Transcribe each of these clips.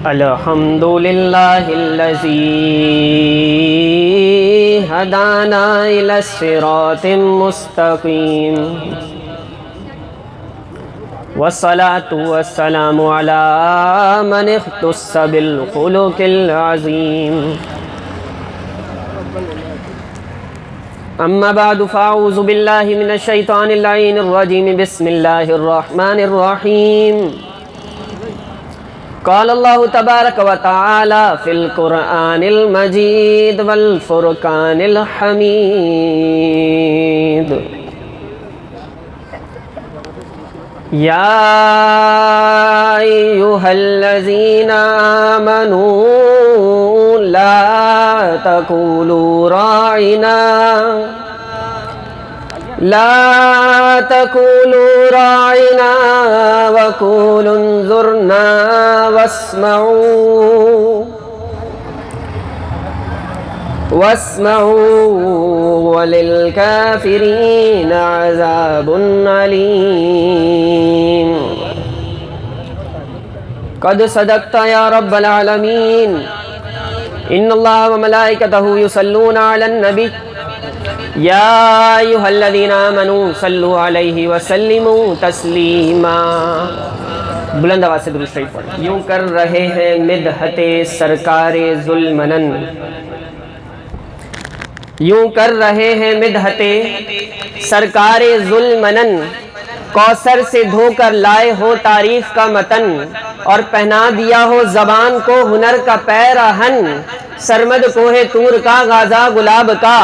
الحمد للہ الذی ہدانا الی الصراط المستقیم والصلاة والسلام علی من اختص بالخلق العظیم اما بعد فاعوذ باللہ من الشیطان اللعین الرجیم بسم اللہ الرحمن الرحیم قال اللہ تبارک و تعالی فی القرآن المجید والفرقان الحمید یا ایہا الذین آمنوا لا تقولوا راعنا وقولوا انظرنا واسمعوا وللکافرین عذاب علیم قد صدقت یا رب العالمین ان اللہ وملائکتہ یصلون علی النبی یا ایہا الذین آمنوا صلوا علیہ وسلموا تسلیما۔ بلند آواز سے درود شریف پڑھیں۔ یوں کر رہے ہیں مدحت سرکار ذوالمنن، یوں کر رہے ہیں مدحت سرکار ذوالمنن، کوثر سے دھو کر لائے ہو تعریف کا متن، اور پہنا دیا ہو زبان کو ہنر کا پیراہن، سرمد کوہ طور کا غازہ گلاب کا،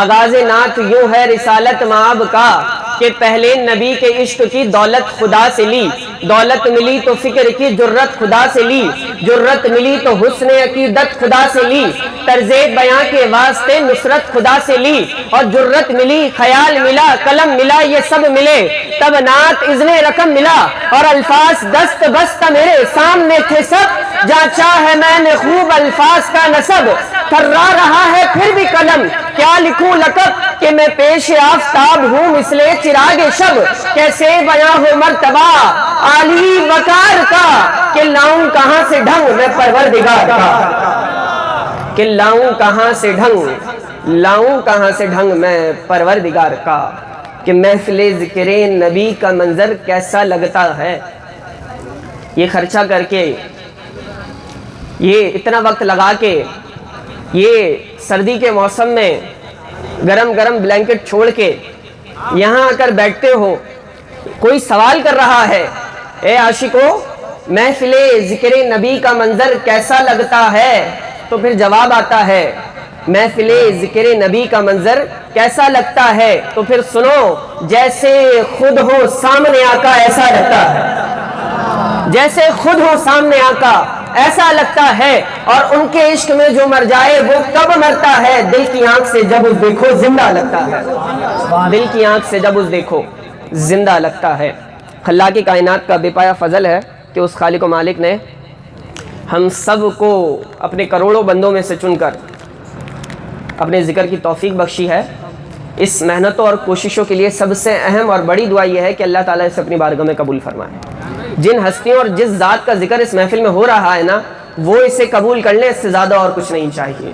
آغاز نعت یوں ہے رسالت مآب کا، کہ پہلے نبی کے عشق کی دولت خدا سے لی، دولت ملی تو فکر کی جرت خدا سے لی، جرت ملی تو حسن عقیدت خدا سے لی، طرز بیاں کے واسطے نصرت خدا سے لی، اور جرت ملی خیال ملا قلم ملا یہ سب ملے، تب نعت اذن رقم ملا، اور الفاظ دست بست میرے سامنے تھے سب، جانچا ہے میں نے خوب الفاظ کا نسب، تھرا رہا ہے پھر بھی قلم کیا لکھوں لقب، کہ میں پیش آفتاب ہوں مثل چراغ شب، کیسے بیاں ہو مرتبہ عالی وقار کا، کہ لاؤں کہاں سے ڈھنگ میں پروردگار کا، کہ لاؤں کہاں سے ڈھنگ میں پروردگار کا، کہ محفل ذکر نبی کا منظر کیسا لگتا ہے۔ یہ خرچہ کر کے، یہ اتنا وقت لگا کے، یہ سردی کے موسم میں گرم گرم بلینکٹ چھوڑ کے یہاں آ کر بیٹھتے ہو، کوئی سوال کر رہا ہے اے عاشقو محفل ذکر نبی کا منظر کیسا لگتا ہے، تو پھر جواب آتا ہے محفل ذکر نبی کا منظر کیسا لگتا ہے، تو پھر سنو جیسے خود ہو سامنے آقا ایسا لگتا ہے، جیسے خود ہو سامنے آقا ایسا لگتا ہے، اور ان کے عشق میں جو مر جائے وہ کب مرتا ہے، دل کی آنکھ سے جب اس دیکھو زندہ لگتا ہے، دل کی آنکھ سے جب اس دیکھو زندہ لگتا ہے۔ خلاق کائنات کا بے پایا فضل ہے کہ اس خالق و مالک نے ہم سب کو اپنے کروڑوں بندوں میں سے چن کر اپنے ذکر کی توفیق بخشی ہے۔ اس محنتوں اور کوششوں کے لیے سب سے اہم اور بڑی دعا یہ ہے کہ اللہ تعالیٰ اسے اپنی بارگاہ میں قبول فرمائے۔ جن ہستیوں اور جس ذات کا ذکر اس محفل میں ہو رہا ہے نا، وہ اسے قبول کر لیں، اس سے زیادہ اور کچھ نہیں چاہیے۔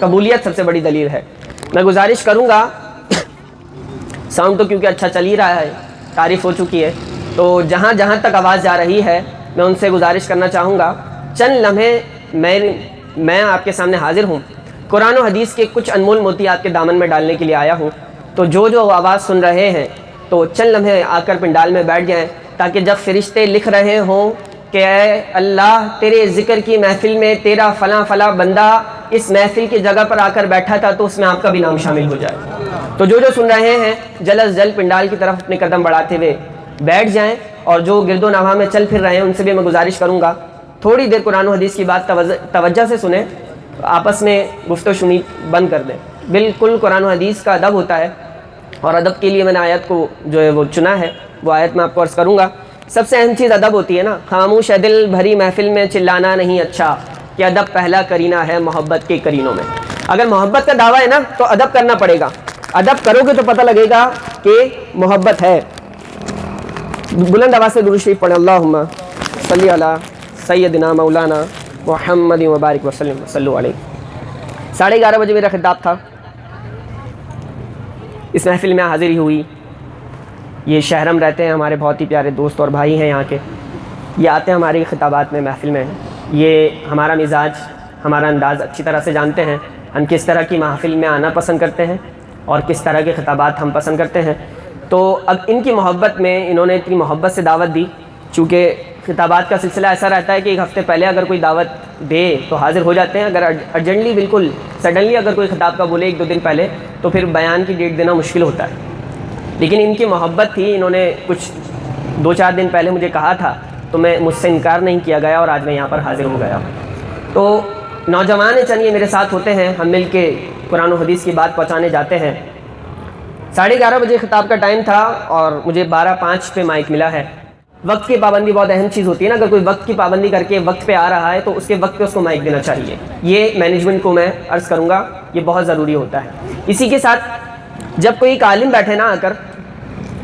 قبولیت سب سے بڑی دلیل ہے۔ میں گزارش کروں گا، ساؤنڈ تو کیونکہ اچھا چل ہی رہا ہے، تعریف ہو چکی ہے، تو جہاں جہاں تک آواز جا رہی ہے میں ان سے گزارش کرنا چاہوں گا، چند لمحے میں آپ کے سامنے حاضر ہوں، قرآن و حدیث کے کچھ انمول موتی آپ کے دامن میں ڈالنے کے لیے آیا ہوں، تو جو آواز سن رہے ہیں تو چند لمحے آ کر پنڈال میں بیٹھ جائیں، تاکہ جب فرشتے لکھ رہے ہوں کہ اے اللہ تیرے ذکر کی محفل میں تیرا فلاں فلاں بندہ اس محفل کی جگہ پر آ کر بیٹھا تھا، تو اس میں آپ کا بھی نام شامل ہو جائے۔ تو جو سن رہے ہیں جلد از جلد پنڈال کی طرف اپنے قدم بڑھاتے ہوئے بیٹھ جائیں، اور جو گرد و نواح میں چل پھر رہے ہیں ان سے بھی میں گزارش کروں گا تھوڑی دیر قرآن و حدیث کی بات توجہ سے سنیں، آپس میں گفت و شنید بند کر دیں۔ بالکل قرآن و حدیث کا ادب ہوتا ہے، اور ادب کے لیے میں نے آیت کو جو ہے وہ چنا ہے، وہ آیت میں آپ کو عرض کروں گا۔ سب سے اہم چیز ادب ہوتی ہے نا، خاموش ہے دل بھری محفل میں چلانا نہیں اچھا، کہ ادب پہلا کرینہ ہے محبت کے کرینوں میں۔ اگر محبت کا دعویٰ ہے نا تو ادب کرنا پڑے گا، ادب کرو گے تو پتہ لگے گا کہ محبت ہے۔ بلند آواز سے درود شریف پڑھیں، اللہم صلی علی سیدنا مولانا محمد وبارک وسلم صلو علیہ۔ 11:30 بجے میرا خطاب تھا، اس محفل میں حاضری ہوئی۔ یہ شہرم رہتے ہیں ہمارے بہت ہی پیارے دوست اور بھائی ہیں یہاں کے، یہ آتے ہیں ہماری خطابات میں، محفل میں، یہ ہمارا مزاج، ہمارا انداز اچھی طرح سے جانتے ہیں، ہم کس طرح کی محفل میں آنا پسند کرتے ہیں اور کس طرح کے خطابات ہم پسند کرتے ہیں۔ تو اب ان کی محبت میں انہوں نے اتنی محبت سے دعوت دی، چونکہ خطابات کا سلسلہ ایسا رہتا ہے کہ 1 ہفتے پہلے اگر کوئی دعوت دے تو حاضر ہو جاتے ہیں، اگر ارجنٹلی بالکل سڈنلی اگر کوئی خطاب کا بولے 1-2 دن پہلے تو پھر بیان کی ڈیٹ دینا مشکل ہوتا ہے۔ لیکن ان کی محبت تھی، انہوں نے کچھ 2-4 دن پہلے مجھے کہا تھا تو میں مجھ سے انکار نہیں کیا گیا اور آج میں یہاں پر حاضر ہو گیا۔ تو نوجوان چند یہ میرے ساتھ ہوتے ہیں، ہم مل کے قرآن و حدیث کی بات پہنچانے جاتے ہیں۔ 11:30 بجے خطاب کا ٹائم تھا اور مجھے 12:05 پہ مائک ملا ہے۔ وقت کی پابندی بہت اہم چیز ہوتی ہے نا، اگر کوئی وقت کی پابندی کر کے وقت پہ آ رہا ہے تو اس کے وقت پہ اس کو مائک دینا چاہیے، یہ مینجمنٹ کو میں عرض کروں گا، یہ بہت ضروری ہوتا ہے۔ اسی کے ساتھ جب کوئی ایک عالم بیٹھے نا آ کر،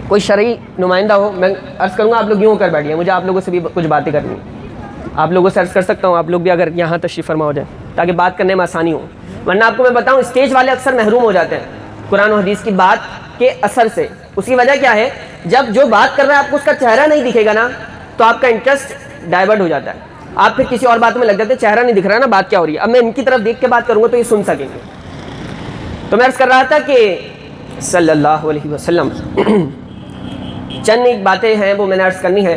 کوئی شرعی نمائندہ ہو، میں عرض کروں گا آپ لوگ یوں کر بیٹھیے، مجھے آپ لوگوں سے بھی کچھ باتیں کرنی ہیں، آپ لوگوں سے عرض کر سکتا ہوں، آپ لوگ بھی اگر یہاں تشریف فرما ہو جائے تاکہ بات کرنے میں آسانی ہو، ورنہ آپ کو میں بتاؤں اسٹیج والے اکثر محروم ہو جاتے ہیں قرآن و حدیث کی بات کے اثر سے۔ اس کی وجہ کیا ہے؟ جب جو بات کر رہا ہے آپ کو اس کا چہرہ نہیں دکھے گا نا تو آپ کا انٹرسٹ ڈائیورٹ ہو جاتا ہے، آپ پھر کسی اور بات میں لگ جاتے ہیں، چہرہ نہیں دکھ رہا نا بات کیا ہو رہی ہے۔ اب میں ان کی طرف دیکھ کے بات کروں گا تو یہ سن سکیں گے۔ تو میں عرض کر رہا تھا کہ صلی اللہ علیہ وسلم چند ایک باتیں ہیں وہ میں نے عرض کرنی ہے۔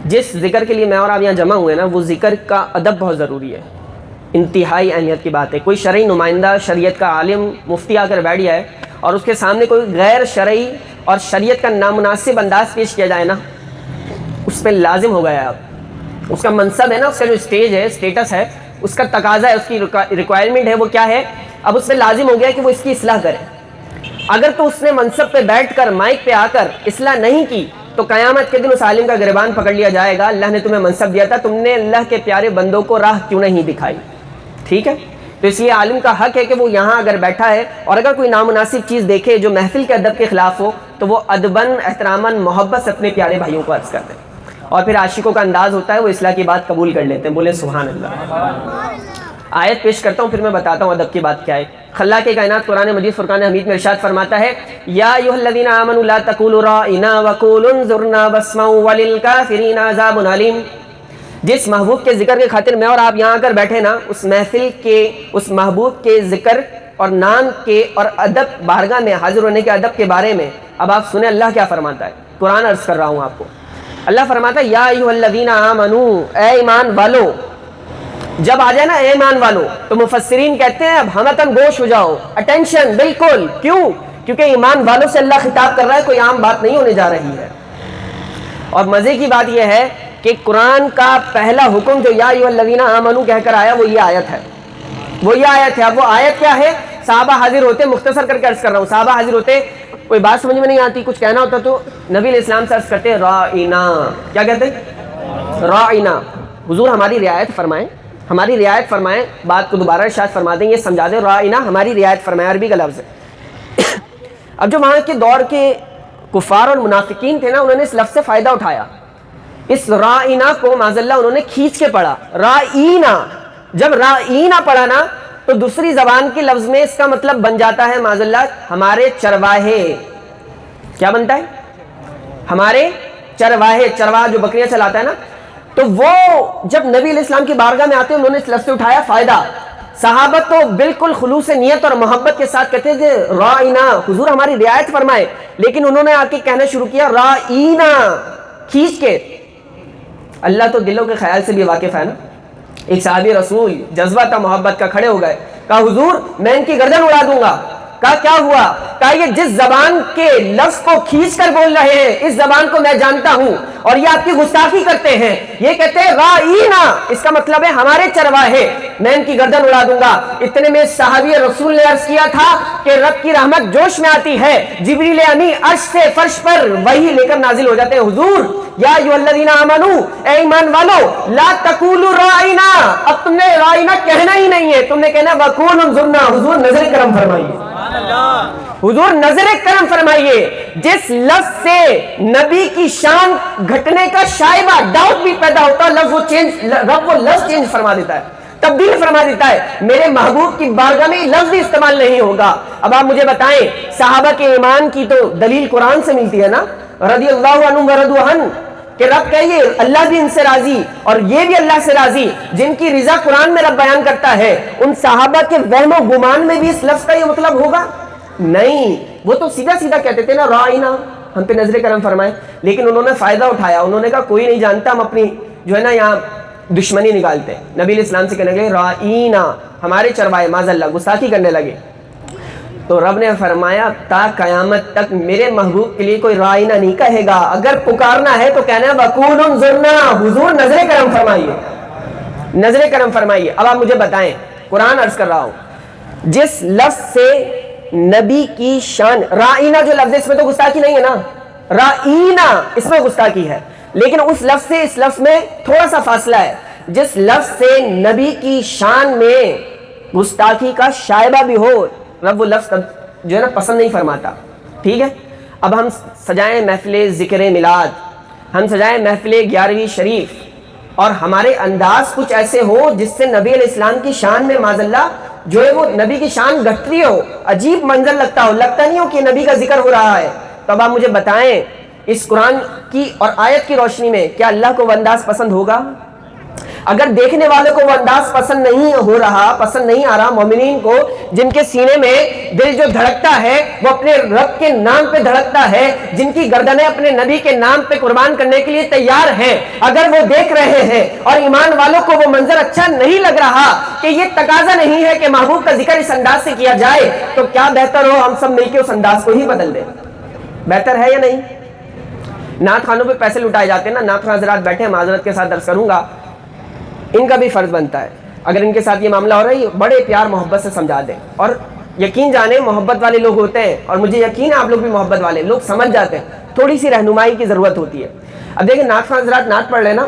جس ذکر کے لیے میں اور آپ یہاں جمع ہوئے نا وہ ذکر کا ادب بہت ضروری ہے، انتہائی اہمیت کی بات ہے۔ کوئی شرعی نمائندہ، شریعت کا عالم، مفتی آ کر بیٹھ جائے اور اس کے سامنے کوئی غیر شرعی اور شریعت کا نامناسب انداز پیش کیا جائے نا، اس پہ لازم ہو گیا اب، اس کا منصب ہے نا، اس کا جو اسٹیج ہے، اسٹیٹس ہے، اس کا تقاضا ہے، اس کی ریکوائرمنٹ ہے، وہ کیا ہے؟ اب اس پہ لازم ہو گیا کہ وہ اس کی اصلاح کرے۔ اگر تو اس نے منصب پہ بیٹھ کر مائک پہ آ کر اصلاح نہیں کی تو قیامت کے دن اس عالم کا گریبان پکڑ لیا جائے گا، اللہ نے تمہیں منصب دیا تھا، تم نے اللہ کے پیارے بندوں کو راہ کیوں نہیں دکھائی؟ ٹھیک ہے، تو اس لیے عالم کا حق ہے کہ وہ یہاں اگر بیٹھا ہے اور اگر کوئی نامناسب چیز دیکھے جو محفل کے ادب کے خلاف ہو تو وہ ادباً، احتراماً، محبت سے اپنے پیارے بھائیوں کو عرض کر دیں۔ اور پھر عاشقوں کا انداز ہوتا ہے، وہ اصلاح کی بات قبول کر لیتے ہیں، بولے سبحان اللہ۔ آیت پیش کرتا ہوں پھر میں بتاتا ہوں ادب کی بات کیا ہے۔ خلاق کائنات قرآن مجید فرقان حمید میں ارشاد فرماتا ہے، یا ایھا الذین آمنوا لا تقولوا رائنا وقولوا انظرنا واسمعوا وللکافرین عذاب علیم۔ جس محبوب کے ذکر کے خاطر میں اور آپ یہاں آ کر بیٹھے نا، اس محفل کے، اس محبوب کے ذکر اور نام کے اور ادب، بارگاہ میں حاضر ہونے کے ادب کے بارے میں اب آپ سنیں اللہ کیا فرماتا ہے۔ قرآن عرض کر رہا ہوں آپ کو، اللہ فرماتا ہے یا ایھا الذین آمنوا، اے ایمان والو۔ جب آ جائے نا اے ایمان والو تو مفسرین کہتے ہیں اب ہمتن گوش ہو جاؤ، اٹینشن، بالکل۔ کیوں؟ کیونکہ ایمان والوں سے اللہ خطاب کر رہا ہے، کوئی عام بات نہیں ہونے جا رہی ہے۔ اور مزے کی بات یہ ہے کہ قرآن کا پہلا حکم جو یا ایھا الذین آمنوا کہہ کر آیا وہ یہ آیت ہے، وہ یہ آیت ہے۔ اب وہ آیت کیا ہے؟ صحابہ حاضر ہوتے، مختصر کر کے عرض کر رہا ہوں، صحابہ حاضر ہوتے، کوئی بات سمجھ میں نہیں آتی، کچھ کہنا ہوتا تو نبی علیہ السلام سے عرض کرتے رائنا، کیا کہتے ہیں؟ رائنا، حضور ہماری رعایت فرمائیں، ہماری رعایت فرمائیں، بات کو دوبارہ ارشاد فرما دیں، یہ سمجھا دیں، رائنا ہماری رعایت فرمائیں، عربی کا لفظ ہے۔ اب جو وہاں کے دور کے کفار اور منافقین تھے نا، انہوں نے اس لفظ سے فائدہ اٹھایا، اس رائنا کو معاذ اللہ انہوں نے کھینچ کے پڑھا، رائنا۔ جب رائنا پڑھا نا تو دوسری زبان کے لفظ میں اس کا مطلب بن جاتا ہے معاذ اللہ ہمارے چرواہے۔ کیا بنتا ہے؟ ہمارے چرواہے، چرواہ جو بکریاں چلاتا ہے نا، تو وہ جب نبی علیہ السلام کی بارگاہ میں آتے ہیں انہوں نے اس لفظ سے اٹھایا فائدہ۔ صحابہ تو بالکل خلوص نیت اور محبت کے ساتھ کہتے تھے رائنا، حضور ہماری رعایت فرمائے، لیکن انہوں نے آ کے کہنا شروع کیا رائنا، کھینچ کے۔ اللہ تو دلوں کے خیال سے بھی واقف ہے نا۔ ایک صحابی رسول، جذبہ تھا محبت کا، کھڑے ہو گئے، کہا حضور میں ان کی گردن اڑا دوں گا۔ کہا کیا ہوا؟ کہا یہ جس زبان کے لفظ کو کھینچ کر بول رہے ہیں اس زبان کو میں جانتا ہوں اور یہ آپ کی گستاخی کرتے ہیں، یہ کہتے ہیں رائنا، اس کا مطلب ہے ہمارے چرواہے، میں ان کی گردن اڑا دوں گا۔ اتنے میں صحابی رسول نے عرض کیا تھا کہ رب کی رحمت جوش میں آتی ہے، جبریل امی عرش سے فرش پر وحی لے کر نازل ہو جاتے ہیں، حضور یا ایھا الذین آمنوا، اے ایمان والو، لا تقولوا رائنا، اب تم نے رائنا کہنا ہی نہیں ہے، تم نے کہنا وقول انظرنا، حضور نظر کرم فرمائیے، حضور نظر کرم فرمائیے۔ جس لفظ سے نبی کی شان گھٹنے کا شائبہ ڈاؤٹ بھی پیدا ہوتا ہے، رب وہ لفظ چینج فرما دیتا ہے، تبدیل فرما دیتا ہے۔ میرے محبوب کی بارگاہ میں لفظ بھی استعمال نہیں ہوگا۔ اب آپ مجھے بتائیں، صحابہ کے ایمان کی تو دلیل قرآن سے ملتی ہے نا، رضی اللہ عنہم ورضوا عنہ، کہ رب کہیے اللہ بھی ان سے راضی اور یہ بھی اللہ سے راضی، جن کی رضا قرآن میں رب بیان کرتا ہے۔ ان صحابہ کے وہم و گمان میں بھی اس لفظ کا یہ مطلب ہوگا؟ نہیں، وہ تو سیدھا سیدھا کہتے تھے نا رائنا، ہم پہ نظر کرم فرمائے، لیکن انہوں نے فائدہ اٹھایا، انہوں نے کہا کوئی نہیں جانتا، ہم اپنی جو ہے نا یہاں دشمنی نکالتے ہیں۔ نبی علیہ السلام سے کہنے لگے رائنا، ہمارے چروائے، معاذ اللہ گستاخی کرنے لگے۔ تو رب نے فرمایا تا قیامت تک میرے محبوب کے لیے کوئی رائنا نہیں کہے گا، اگر پکارنا ہے تو کہنا ہے وقول انظرنا، حضور نظر کرم فرمائیے، نظر کرم فرمائیے۔ اب آپ مجھے بتائیں، قرآن عرض کر رہا ہوں، جس لفظ سے نبی کی شان، رائنا جو لفظ ہے اس میں تو گستاخی نہیں ہے نا، رائنا اس میں گستاخی ہے، لیکن اس لفظ سے اس لفظ میں تھوڑا سا فاصلہ ہے۔ جس لفظ سے نبی کی شان میں گستاخی کا شائبہ بھی ہو، رب وہ لفظ جو ہے نا پسند نہیں فرماتا، ٹھیک ہے۔ اب ہم سجائیں محفل ذکر میلاد، ہم سجائیں محفل 11ویں شریف، اور ہمارے انداز کچھ ایسے ہو جس سے نبی علیہ السلام کی شان میں معاذ اللہ جو ہے وہ نبی کی شان گھٹتی ہو، عجیب منظر لگتا ہو، لگتا نہیں ہو کہ نبی کا ذکر ہو رہا ہے، تو اب آپ مجھے بتائیں اس قرآن کی اور آیت کی روشنی میں کیا اللہ کو وہ انداز پسند ہوگا؟ اگر دیکھنے والوں کو وہ انداز پسند نہیں ہو رہا، پسند نہیں آ رہا، مومنین کو جن کے سینے میں دل جو دھڑکتا ہے وہ اپنے رب کے نام پہ دھڑکتا ہے، جن کی گردنیں اپنے نبی کے نام پہ قربان کرنے کے لیے تیار ہیں، اگر وہ دیکھ رہے ہیں اور ایمان والوں کو وہ منظر اچھا نہیں لگ رہا کہ یہ تقاضا نہیں ہے کہ محبوب کا ذکر اس انداز سے کیا جائے، تو کیا بہتر ہو ہم سب مل کے اس انداز کو ہی بدل دیں؟ بہتر ہے یا نہیں؟ نعت خانوں پہ پیسے لٹائے جاتے ہیں نا، نعت خان حضرات بیٹھے ہیں، معذرت کے ساتھ عرض کروں گا، ان کا بھی فرض بنتا ہے اگر ان کے ساتھ یہ معاملہ ہو رہا ہے بڑے پیار محبت سے سمجھا دیں، اور یقین جانیں محبت والے لوگ ہوتے ہیں، اور مجھے یقین ہے آپ لوگ بھی محبت والے لوگ سمجھ جاتے ہیں، تھوڑی سی رہنمائی کی ضرورت ہوتی ہے۔ اب دیکھیں نعت خان حضرات نعت پڑھ لینا،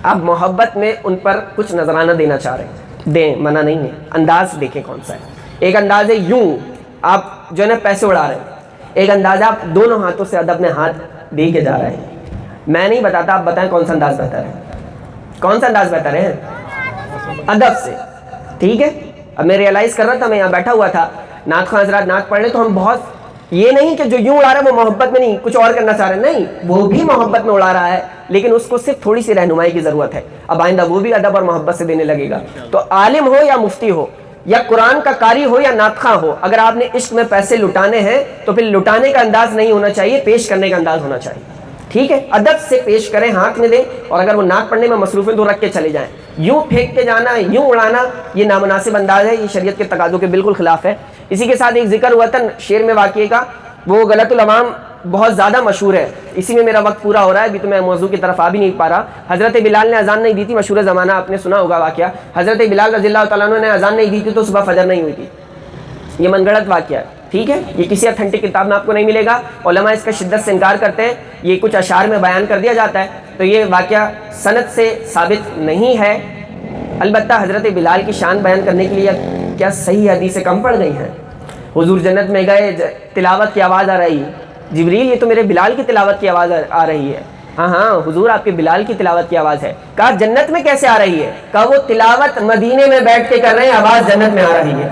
آپ محبت میں ان پر کچھ نذرانہ دینا چاہ رہے ہیں، دیں، منع نہیں ہے، انداز دیکھیں کون سا ہے۔ ایک انداز ہے یوں آپ جو ہے نا پیسے اڑا رہے ہیں، ایک انداز ہے آپ دونوں ہاتھوں سے ادب میں ہاتھ دے کے جا رہے ہیں۔ میں نہیں بتاتا، آپ بتائیں کون سا انداز بہتر ہے، کون سا انداز بہتر ہے؟ ادب سے، ٹھیک ہے۔ اب میں ریئلائز کر رہا تھا، میں یہاں بیٹھا ہوا تھا، نعت خان حضرات نعت پڑھ رہے تو ہم بہت یہ نہیں کہ جو یوں اڑا رہا ہے وہ محبت میں نہیں کچھ اور کرنا چاہ رہے ہیں، نہیں، وہ بھی محبت میں اڑا رہا ہے، لیکن اس کو صرف تھوڑی سی رہنمائی کی ضرورت ہے۔ اب آئندہ وہ بھی ادب اور محبت سے دینے لگے گا۔ تو عالم ہو یا مفتی ہو یا قرآن کا قاری ہو یا نعت خواں ہو، اگر آپ نے عشق میں پیسے لٹانے ہیں تو پھر لٹانے کا انداز نہیں ہونا چاہیے، پیش کرنے کا انداز ہونا چاہیے، ٹھیک ہے۔ ادب سے پیش کریں، ہاتھ میں دیں، اور اگر وہ نعت پڑھنے میں مصروف ہیں تو رکھ کے چلے جائیں۔ یوں پھینک کے جانا، یوں اڑانا، یہ نامناسب انداز ہے، یہ شریعت کے تقاضوں کے بالکل خلاف ہے۔ اسی کے ساتھ ایک ذکر ہوا تھا شعر میں واقعے کا، وہ غلط العوام بہت زیادہ مشہور ہے، اسی میں میرا وقت پورا ہو رہا ہے، ابھی تو میں موضوع کی طرف آ بھی نہیں پا رہا۔ حضرت بلال نے اذان نہیں دی تھی، مشہور زمانہ آپ نے سنا ہوگا واقعہ، حضرت بلال رضی اللہ تعالیٰ عنہ نے اذان نہیں دی تھی تو صبح فجر نہیں ہوئی تھی، یہ من گڑت واقعہ ہے، ٹھیک ہے، یہ کسی اتھینٹک کتاب میں آپ کو نہیں ملے گا، علماء اس کا شدت سے انکار کرتے ہیں، یہ کچھ اشعار میں بیان کر دیا جاتا ہے، تو یہ واقعہ سند سے ثابت نہیں ہے۔ البتہ حضرت بلال کی شان بیان کرنے کے لیے کیا صحیح حدیثیں کم پڑ گئی ہیں؟ حضور جنت میں گئے، تلاوت کی آواز آ رہی ہے، جبریل یہ تو میرے بلال کی تلاوت کی آواز آ رہی ہے، ہاں حضور آپ کے بلال کی تلاوت کی آواز ہے۔ کہا جنت میں کیسے آ رہی ہے؟ کہا وہ تلاوت مدینے میں بیٹھ کے کر رہے ہیں، آواز جنت میں آ رہی ہے۔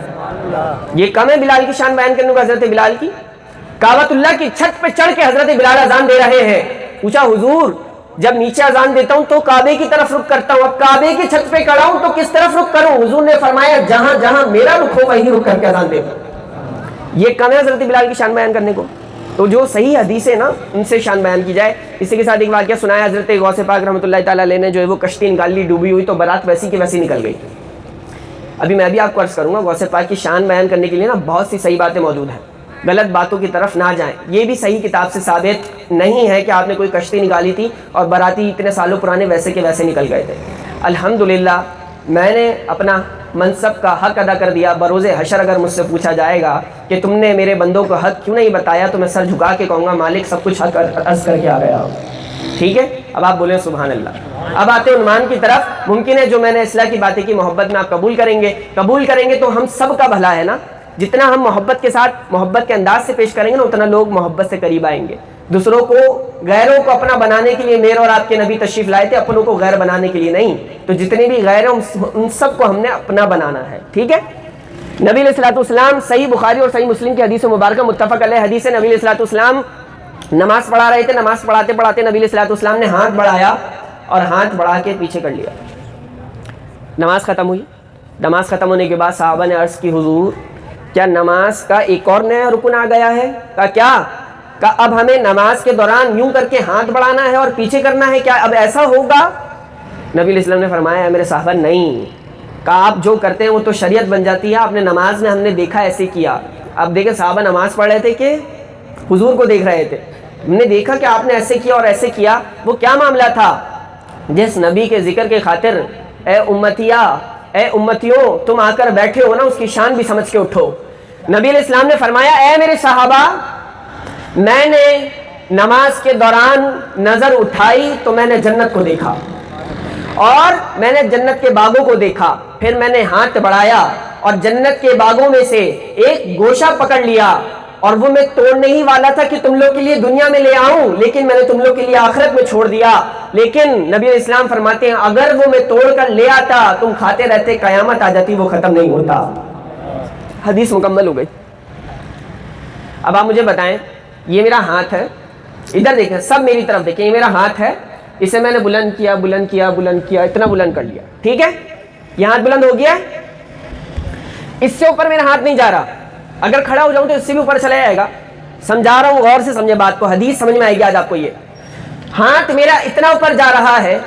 یہ کم ہے بلال کی شان بیان کرنے کو حضرت بلال کی؟ کعبۃ اللہ کی چھت پہ چڑھ کے حضرت بلال اذان دے رہے ہیں، پوچھا حضور جب نیچے اذان دیتا ہوں تو کعبے کی طرف رخ کرتا ہوں، اب کعبے کی چھت پہ کھڑا ہوں تو کس طرف رخ کروں؟ حضور نے فرمایا جہاں جہاں میرا رخ ہو وہیں رخ کر کے اذان دے دو۔ یہ کم ہے حضرت بلال کی شان بیان کرنے کو؟ تو جو صحیح حدیثیں نا ان سے شان بیان کی جائے۔ اسی کے ساتھ ایک واقعہ سنایا، حضرت غوث پاک رحمۃ اللہ تعالیٰ علیہ نے جو ہے وہ کشتی نکال لی، ڈوبی ہوئی، تو برات ویسی کی ویسی نکل گئی۔ ابھی میں بھی آپ کو عرض کروں گا، غوث پاک کی شان بیان کرنے کے لیے نا بہت سی صحیح باتیں موجود ہیں، غلط باتوں کی طرف نہ جائیں۔ یہ بھی صحیح کتاب سے ثابت نہیں ہے کہ آپ نے کوئی کشتی نکالی تھی اور باراتی اتنے سالوں پرانے ویسے کے ویسے نکل گئے تھے۔ الحمدللہ میں نے اپنا منصب کا حق ادا کر دیا۔ بروز حشر اگر مجھ سے پوچھا جائے گا کہ تم نے میرے بندوں کو حق کیوں نہیں بتایا، تو میں سر جھکا کے کہوں گا مالک سب کچھ حق عرض کر کے آ گیا ہوں۔ ٹھیک ہے، اب آپ بولیں سبحان اللہ۔ اب آتے ہیں عنوان کی طرف۔ ممکن ہے جو میں نے اصلاح کی باتیں کی محبت میں آپ قبول کریں گے تو ہم سب کا بھلا ہے نا۔ جتنا ہم محبت کے ساتھ محبت کے انداز سے پیش کریں گے نا، اتنا لوگ محبت سے قریب آئیں گے۔ دوسروں کو، غیروں کو اپنا بنانے کے لیے میرے اور آپ کے نبی تشریف لائے تھے، اپنوں کو غیر بنانے کے لیے نہیں۔ تو جتنے بھی غیر ہیں ان سب کو ہم نے اپنا بنانا ہے، ٹھیک ہے۔ نبی علیہ الصلوۃ والسلام، صحیح بخاری اور صحیح مسلم کی حدیث مبارکہ متفق علیہ حدیث ہے، نبی علیہ الصلوۃ والسلام نماز پڑھا رہے تھے، نماز پڑھاتے پڑھاتے نبی علیہ الصلوۃ والسلام نے ہاتھ بڑھایا اور ہاتھ بڑھا کے پیچھے کر لیا۔ نماز ختم ہوئی، نماز ختم ہونے کے بعد صحابہ نے عرض کی حضور کیا نماز کا ایک اور نیا رکن آ گیا ہے؟ کہا کیا؟ کہا اب ہمیں نماز کے دوران یوں کر کے ہاتھ بڑھانا ہے اور پیچھے کرنا ہے، کیا اب ایسا ہوگا؟ نبی علیہ السلام نے فرمایا اے میرے صحابہ نہیں۔ کہا آپ جو کرتے ہیں وہ تو شریعت بن جاتی ہے، آپ نے نماز میں ہم نے دیکھا ایسے کیا۔ اب دیکھیں صحابہ نماز پڑھ رہے تھے کہ حضور کو دیکھ رہے تھے، ہم نے دیکھا کہ آپ نے ایسے کیا اور ایسے کیا۔ وہ کیا معاملہ تھا؟ جس نبی کے ذکر کے خاطر اے امتیوں تم آ کر بیٹھے ہو نا، اس کی شان بھی سمجھ کے اٹھو۔ نبی علیہ السلام نے فرمایا اے میرے صحابہ، میں نے نماز کے دوران نظر اٹھائی تو میں نے جنت کو دیکھا اور میں نے جنت کے باغوں کو دیکھا، پھر میں نے ہاتھ بڑھایا اور جنت کے باغوں میں سے ایک گوشہ پکڑ لیا، اور وہ میں توڑنے ہی والا تھا کہ تم لوگ کے لیے دنیا میں لے آؤں، لیکن میں نے تم لوگ کے لیے آخرت میں چھوڑ دیا۔ لیکن نبی علیہ السلام فرماتے ہیں اگر وہ میں توڑ کر لے آتا تم کھاتے رہتے، قیامت آ جاتی، وہ ختم نہیں ہوتا۔ حدیث مکمل ہو گئی۔ اب آپ مجھے بتائیں، یہ میرا ہاتھ ہے، ادھر دیکھیں، سب میری طرف دیکھیں، یہ میرا ہاتھ ہے، اسے میں نے بلند کیا بلند کیا بلند کیا، اتنا بلند کر لیا، ٹھیک ہے، یہ ہاتھ بلند ہو گیا، اس سے اوپر میرا ہاتھ نہیں جا رہا۔ اگر کھڑا ہو جاؤں تو اس سے بھی اوپر چلا جائے گا۔ سمجھا رہا ہوں، غور سے سمجھے بات کو، حدیث سمجھ میں آئے گی آج آپ کو۔ یہ ہاتھ میرا اتنا اوپر جا رہا ہے،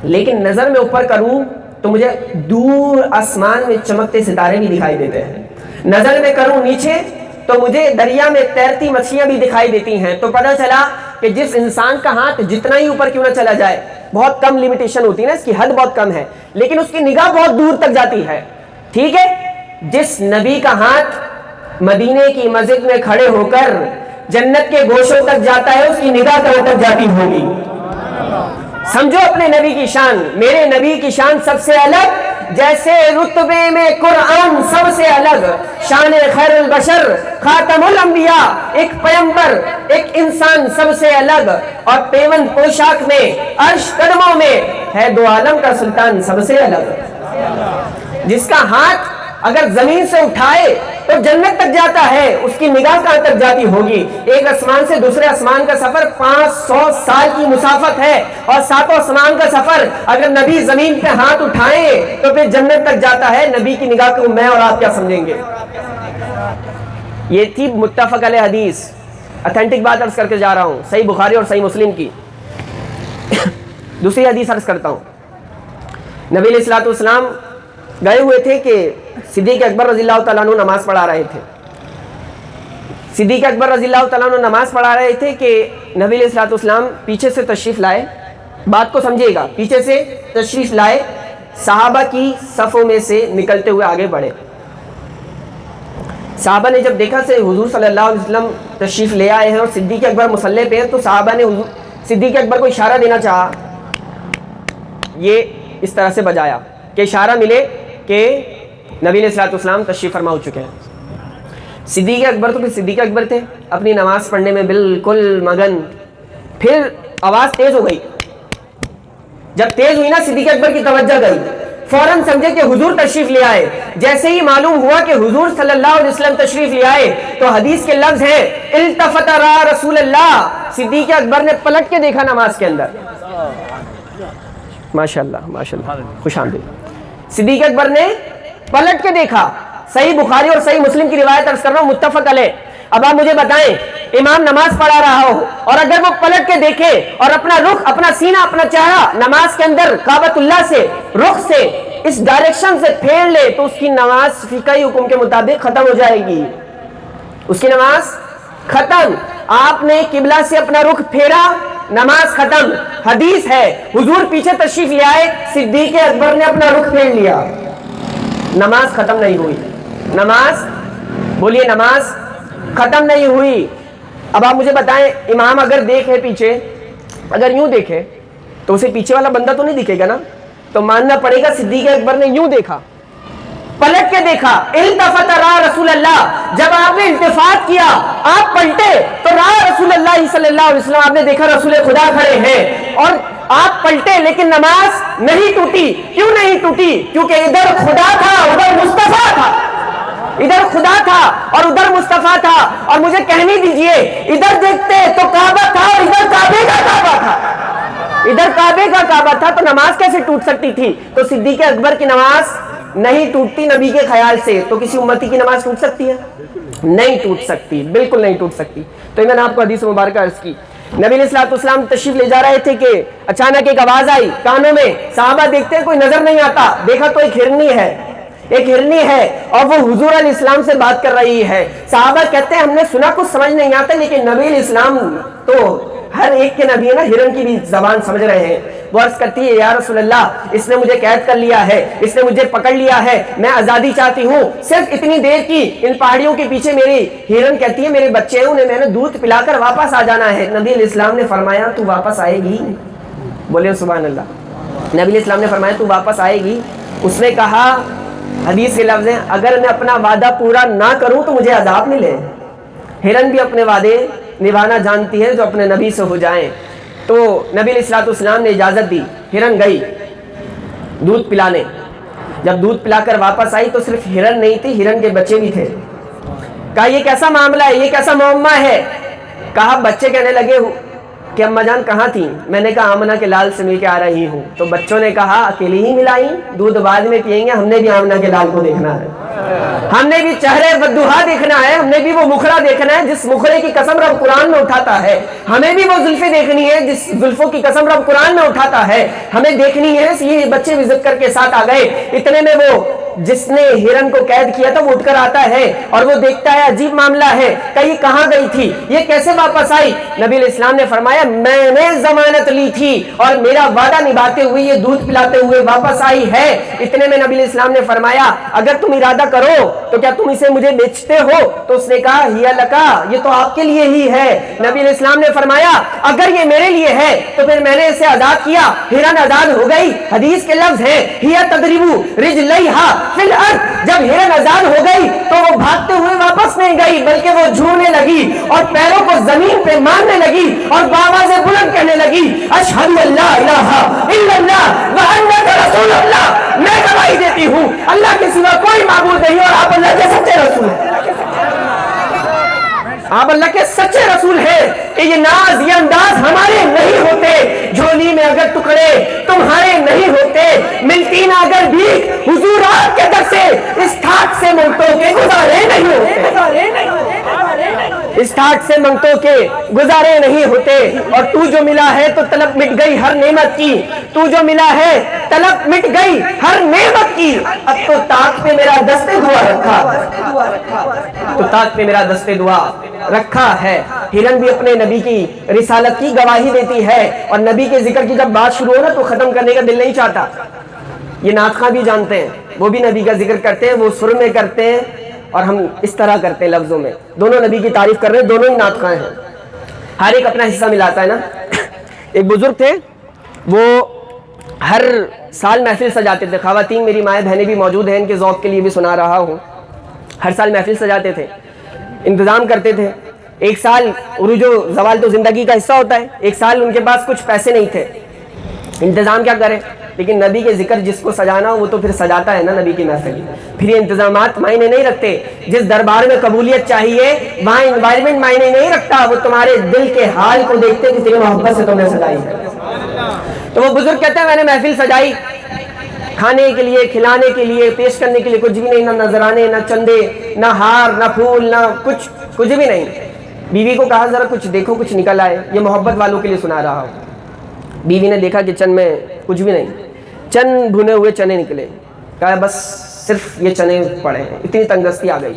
لیکن نظر میں اوپر کروں تو مجھے دور آسمان میں چمکتے ستارے بھی دکھائی دیتے ہیں، نظر میں کروں نیچے تو مجھے دریا میں تیرتی مچھلیاں بھی دکھائی دیتی ہیں۔ تو پتہ چلا کہ جس انسان کا ہاتھ جتنا ہی اوپر کیوں نہ چلا جائے، بہت کم لمیٹیشن ہوتی ہے نا، اس کی حد بہت کم ہے، لیکن اس کی نگاہ بہت دور تک جاتی ہے، ٹھیک ہے۔ جس نبی کا ہاتھ مدینے کی مسجد میں کھڑے ہو کر جنت کے گوشوں تک جاتا ہے، اس کی نگاہ کہاں تک جاتی ہوگی؟ سمجھو اپنے نبی کی شان۔ میرے نبی کی شان سب سے الگ، جیسے رتبے میں قرآن سب سے الگ، شان خیر البشر خاتم الانبیاء، ایک پیغمبر ایک انسان سب سے الگ، اور پیوند پوشاک میں عرش قدموں میں ہے دو عالم کا سلطان سب سے الگ۔ جس کا ہاتھ اگر زمین سے اٹھائے تو جنت تک جاتا ہے، اس کی نگاہ کہاں تک جاتی ہوگی؟ ایک آسمان سے دوسرے آسمان کا سفر 500 سال کی مسافت ہے، اور ساتوں آسمان کا سفر اگر نبی زمین پہ ہاتھ اٹھائیں تو پھر جنت تک جاتا ہے۔ نبی کی نگاہ کو میں اور آپ کیا سمجھیں گے؟ یہ تھی متفق علیہ حدیث، اتھینٹک بات عرض کر کے جا رہا ہوں، صحیح بخاری اور صحیح مسلم کی۔ دوسری حدیث عرض کرتا ہوں۔ نبی علیہ الصلوۃ والسلام گئے ہوئے تھے کہ صدیق اکبر رضی اللہ تعالیٰ عنہ نماز پڑھا رہے تھے۔ صدیق اکبر رضی اللہ تعالیٰ عنہ نماز پڑھا رہے تھے کہ نبی علیہ الصلوۃ والسلام پیچھے سے تشریف لائے، بات کو سمجھیے گا، پیچھے سے تشریف لائے، صحابہ کی صفوں میں سے نکلتے ہوئے آگے بڑھے۔ صحابہ نے جب دیکھا کہ حضور صلی اللہ علیہ وسلم تشریف لے آئے ہیں اور صدیق اکبر مصلی پہ ہیں، تو صحابہ نے صدیق اکبر کو اشارہ دینا چاہا، یہ اس طرح سے بجایا کہ اشارہ ملے کہ نبی علیہ الصلوۃ والسلام تشریف فرما ہو چکے ہیں۔ صدیق اکبر تو پھر صدیق اکبر تھے، اپنی نماز پڑھنے میں بالکل مگن۔ پھر آواز تیز ہو گئی، جب تیز ہوئی نا صدیق اکبر کی توجہ گئی، فوراً سمجھے کہ حضور تشریف لے آئے۔ جیسے ہی معلوم ہوا کہ حضور صلی اللہ علیہ وسلم تشریف لے آئے تو حدیث کے لفظ ہیں التفت را رسول اللہ، صدیق اکبر نے پلٹ کے دیکھا نماز کے اندر۔ ماشاءاللہ ماشاءاللہ، خوش آمدید۔ صدیق اکبر نے پلٹ کے دیکھا، صحیح بخاری اور صحیح مسلم کی روایت عرض کر رہا ہوں، متفق علیہ۔ اب آپ مجھے بتائیں، امام نماز پڑھا رہا ہو اور اگر وہ پلٹ کے دیکھے اور اپنا رخ، اپنا سینہ، اپنا چہرہ نماز کے اندر کعبۃ اللہ سے، رخ سے، اس ڈائریکشن سے پھیر لے تو اس کی نماز فقہی حکم کے مطابق ختم ہو جائے گی، اس کی نماز ختم۔ آپ نے قبلہ سے اپنا رخ پھیرا، نماز ختم۔ حدیث ہے حضور پیچھے تشریف لے آئے، صدیق اکبر نے اپنا رخ پھیر لیا، نماز ختم نہیں ہوئی۔ نماز بولیے، نماز ختم نہیں ہوئی۔ اب آپ مجھے بتائیں، امام اگر دیکھے پیچھے اگر یوں دیکھے تو اسے پیچھے والا بندہ تو نہیں دکھے گا نا, تو ماننا پڑے گا صدیق اکبر نے یوں دیکھا, پلٹ کے دیکھا. التفت را رسول اللہ, جب آپ نے التفات کیا, آپ پلٹے تو را رسول اللہ صلی اللہ علیہ وسلم, آپ نے دیکھا رسول خدا کھڑے ہیں, اور آپ پلٹے لیکن نماز نہیں ٹوٹی. کیوں نہیں ٹوٹی؟ کیونکہ ادھر خدا تھا ادھر مصطفیٰ تھا, ادھر خدا تھا اور ادھر مصطفیٰ تھا. اور مجھے کہنے دیجئے, ادھر دیکھتے تو کعبہ تھا اور ادھر کعبے کا کعبہ تھا, ادھر کعبے کا کعبہ تھا, تو نماز کیسے ٹوٹ سکتی تھی؟ تو صدیق اکبر کی نماز نہیں ٹوٹتی نبی کے خیال سے, تو کسی امتی کی نماز ٹوٹ سکتی ہے؟ نہیں ٹوٹ سکتی, بالکل نہیں ٹوٹ سکتی. تو میں نے آپ کو حدیث مبارکہ عرض کی. نبی علیہ الصلوۃ والسلام تشریف لے جا رہے تھے کہ اچانک ایک آواز آئی کانوں میں. صحابہ دیکھتے کوئی نظر نہیں آتا, دیکھا تو ایک ہرنی ہے, ایک ہرنی ہے اور وہ حضور علیہ السلام سے بات کر رہی ہے. صحابہ کہتے ہیں ہم نے سنا کچھ سمجھ نہیں آتا, لیکن نبی علیہ السلام تو ہر ایک کے نبی ہے نا, ہرن کی بھی زبان سمجھ رہے ہیں. وہ عرض کرتی ہے یا رسول اللہ اس نے مجھے قید کر لیا ہے, اس نے مجھے پکڑ لیا ہے, میں آزادی چاہتی ہوں صرف اتنی دیر کی, ان پہاڑیوں کے پیچھے میری. ہرن کہتی ہے میرے بچے ہیں, انہیں میں نے دودھ پلا کر واپس آ جانا ہے. نبی علیہ السلام نے فرمایا تو واپس آئے گی؟ بولے سبحان اللہ. نبی علیہ السلام نے فرمایا تو واپس آئے گی؟ اس نے کہا, حدیث کے لفظ ہیں, اگر میں اپنا وعدہ پورا نہ کروں تو مجھے عذاب ملے. ہرن بھی اپنے وعدے نبھانا جانتی ہے جو اپنے نبی سے ہو جائیں. تو نبی علیہ الصلوۃ والسلام نے اجازت دی, ہرن گئی دودھ پلانے. جب دودھ پلا کر واپس آئی تو صرف ہرن نہیں تھی, ہرن کے بچے بھی تھے. کہا یہ کیسا معاملہ ہے, یہ کیسا معمہ ہے؟ کہا بچے کہنے لگے کہ اماں جان کہاں تھیں؟ میں نے کہا آمنہ کے لال سے مل کے آ رہی ہوں. تو بچوں نے کہا اکیلی ہی ملائی, دودھ بعد میں پئیں گے, ہم نے بھی آمنہ کے لال کو دیکھنا ہے, ہم نے بھی چہرے بدوہا دیکھنا ہے, ہم نے بھی وہ مکھڑا دیکھنا ہے جس مکھڑے کی قسم رب قرآن میں اٹھاتا ہے, ہمیں بھی وہ زلفیں دیکھنی ہے جس زلفوں کی قسم رب قرآن میں اٹھاتا ہے, ہمیں دیکھنی ہے. یہ بچے بھی ضد کر کے ساتھ آ گئے. اتنے میں وہ جس نے ہرن کو قید کیا تھا وہ اٹھ کر آتا ہے اور وہ دیکھتا ہے عجیب معاملہ ہے, کہ یہ کہاں گئی تھی, یہ کیسے واپس آئی؟ نبی علیہ السلام نے فرمایا میں نے ضمانت لی تھی اور میرا وعدہ نبھاتے ہوئے یہ دودھ پلاتے ہوئے واپس آئی ہے. اتنے میں نبی علیہ السلام نے فرمایا اگر تم ارادہ کرو تو کیا تم اسے مجھے بیچتے ہو؟ تو اس نے کہا ہی لکا, یہ تو آپ کے لیے ہی ہے. نبی علیہ السلام نے فرمایا اگر یہ میرے لیے ہے تو پھر میں نے اسے آزاد کیا, ہرن آزاد ہو گئی. حدیث کے لفظ ہیں ہی تضرب رجلیہا فی الارض, جب ہرن آزاد ہو گئی تو وہ بھاگتے ہوئے واپس نہیں گئی بلکہ وہ جھومنے لگی اور پیروں کو زمین پہ مارنے لگی اور بآواز بلند کہنے لگی اشہد ان لا الہ الا اللہ وانک رسول اللہ, میں گواہی دیتی ہوں اللہ کے سوا کوئی معبود نہیں اور آپ اللہ کے سچے رسول ہیں. آپ اللہ کے سچے رسول ہیں کہ یہ ناز یہ انداز ہمارے نہیں ہوتے, جھولی میں اگر ٹکڑے تمہارے نہیں ہوتے, ملتی نہ اگر بھیک حضور آپ کے در سے, اس ٹھاٹ سے منگتوں کے گزارے نہیں ہوتے, اس ٹھاٹ سے منگتوں کے گزارے نہیں ہوتے. اور تو جو ملا ہے تو طلب مٹ گئی ہر نعمت کی, تو جو ملا ہے طلب مٹ گئی ہر نعمت کی. اب تو طاق پہ میرا دست دعا رکھا, تو طاق پہ میرا دست دعا رکھا ہے. ہرن بھی اپنے نبی کی رسالت کی گواہی دیتی ہے, اور نبی کے ذکر کی جب بات شروع ہو نا تو ختم کرنے کا دل نہیں چاہتا. یہ ناطقہ بھی جانتے ہیں, وہ بھی نبی کا ذکر کرتے ہیں, وہ سر میں کرتے ہیں اور ہم اس طرح کرتے ہیں لفظوں میں. دونوں نبی کی تعریف کر رہے ہیں, دونوں ہی ناطقہ ہیں, ہر ایک اپنا حصہ ملاتا ہے نا. ایک بزرگ تھے, وہ ہر سال محفل سجاتے تھے. خواتین میری مائیں بہنیں بھی موجود ہیں, ان کے ذوق کے لیے بھی سنا رہا ہوں. ہر سال محفل سجاتے تھے, انتظام کرتے تھے. ایک سال عروج و زوال تو زندگی کا حصہ ہوتا ہے, ایک سال ان کے پاس کچھ پیسے نہیں تھے, انتظام کیا کریں, لیکن نبی کے ذکر جس کو سجانا وہ تو پھر سجاتا ہے نا نبی کی محفل. پھر یہ انتظامات معنی نہیں رکھتے, جس دربار میں قبولیت چاہیے وہاں انوائرمنٹ معنی نہیں رکھتا, وہ تمہارے دل کے حال کو دیکھتے کہ تیری محبت سے تم نے سجائی ہے. تو وہ بزرگ کہتے ہیں میں نے محفل سجائی, کھانے کے لیے, کھلانے کے لیے, پیش کرنے کے لیے کچھ بھی نہیں, نہ نذرانے, نہ چندے, نہ ہار, نہ پھول, نہ کچھ بھی نہیں. بیوی کو کہا ذرا کچھ دیکھو کچھ نکل آئے, یہ محبت والوں کے لیے سنا رہا ہوں. بیوی نے دیکھا کہ چند میں کچھ بھی نہیں, چند بھنے ہوئے چنے نکلے. کہا بس صرف یہ چنے پڑے ہیں. اتنی تنگستی آ گئی,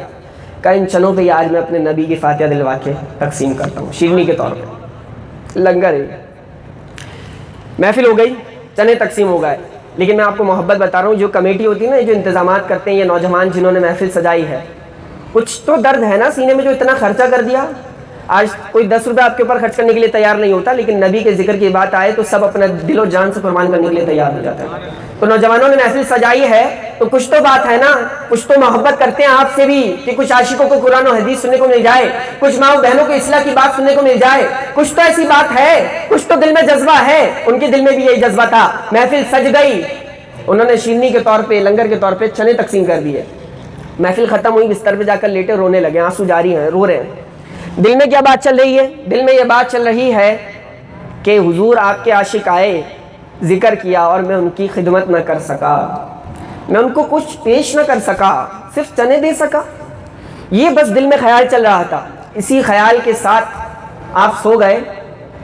کہا ان چنوں پہ آج میں اپنے نبی کی فاتحہ دلوا کے تقسیم کرتا ہوں شیرنی کے طور پہ. لنگر ہے. محفل ہو گئی, چنے تقسیم ہو گئے. لیکن میں آپ کو محبت بتا رہا ہوں, جو کمیٹی ہوتی ہے نا, جو انتظامات کرتے ہیں, یہ نوجوان جنہوں نے محفل سجائی ہے, کچھ تو درد ہے نا سینے میں, جو اتنا خرچہ کر دیا. آج کوئی 10 روپے آپ کے اوپر خرچ کرنے کے لیے تیار نہیں ہوتا، لیکن نبی کے ذکر کی بات آئے تو سب اپنا دل و جان سے قربان کرنے کے لیے تیار ہو جاتا ہے۔ تو نوجوانوں نے محفل سجائی ہے تو کچھ تو بات ہے نا، کچھ تو محبت کرتے ہیں آپ سے بھی کہ کچھ عاشقوں کو قرآن و حدیث سننے کو مل جائے، کچھ ماں بہنوں کو اصلاح کی بات سننے کو مل جائے، کچھ تو ایسی بات ہے، کچھ تو دل میں جذبہ ہے۔ ان کے دل میں بھی یہی جذبہ تھا۔ محفل سج گئی، انہوں نے شیرنی کے طور پہ، لنگر کے طور پہ چنے تقسیم کر دیے۔ محفل ختم ہوئی، بستر پہ جا کر لیٹے، رونے لگے، آنسو جاری ہیں، رو رہے ہیں۔ دل میں کیا بات چل رہی ہے؟ دل میں یہ بات چل رہی ہے کہ حضور آپ کے عاشق آئے، ذکر کیا اور میں ان کی خدمت نہ کر سکا، میں ان کو کچھ پیش نہ کر سکا، صرف چنے دے سکا۔ یہ بس دل میں خیال چل رہا تھا۔ اسی خیال کے ساتھ آپ سو گئے۔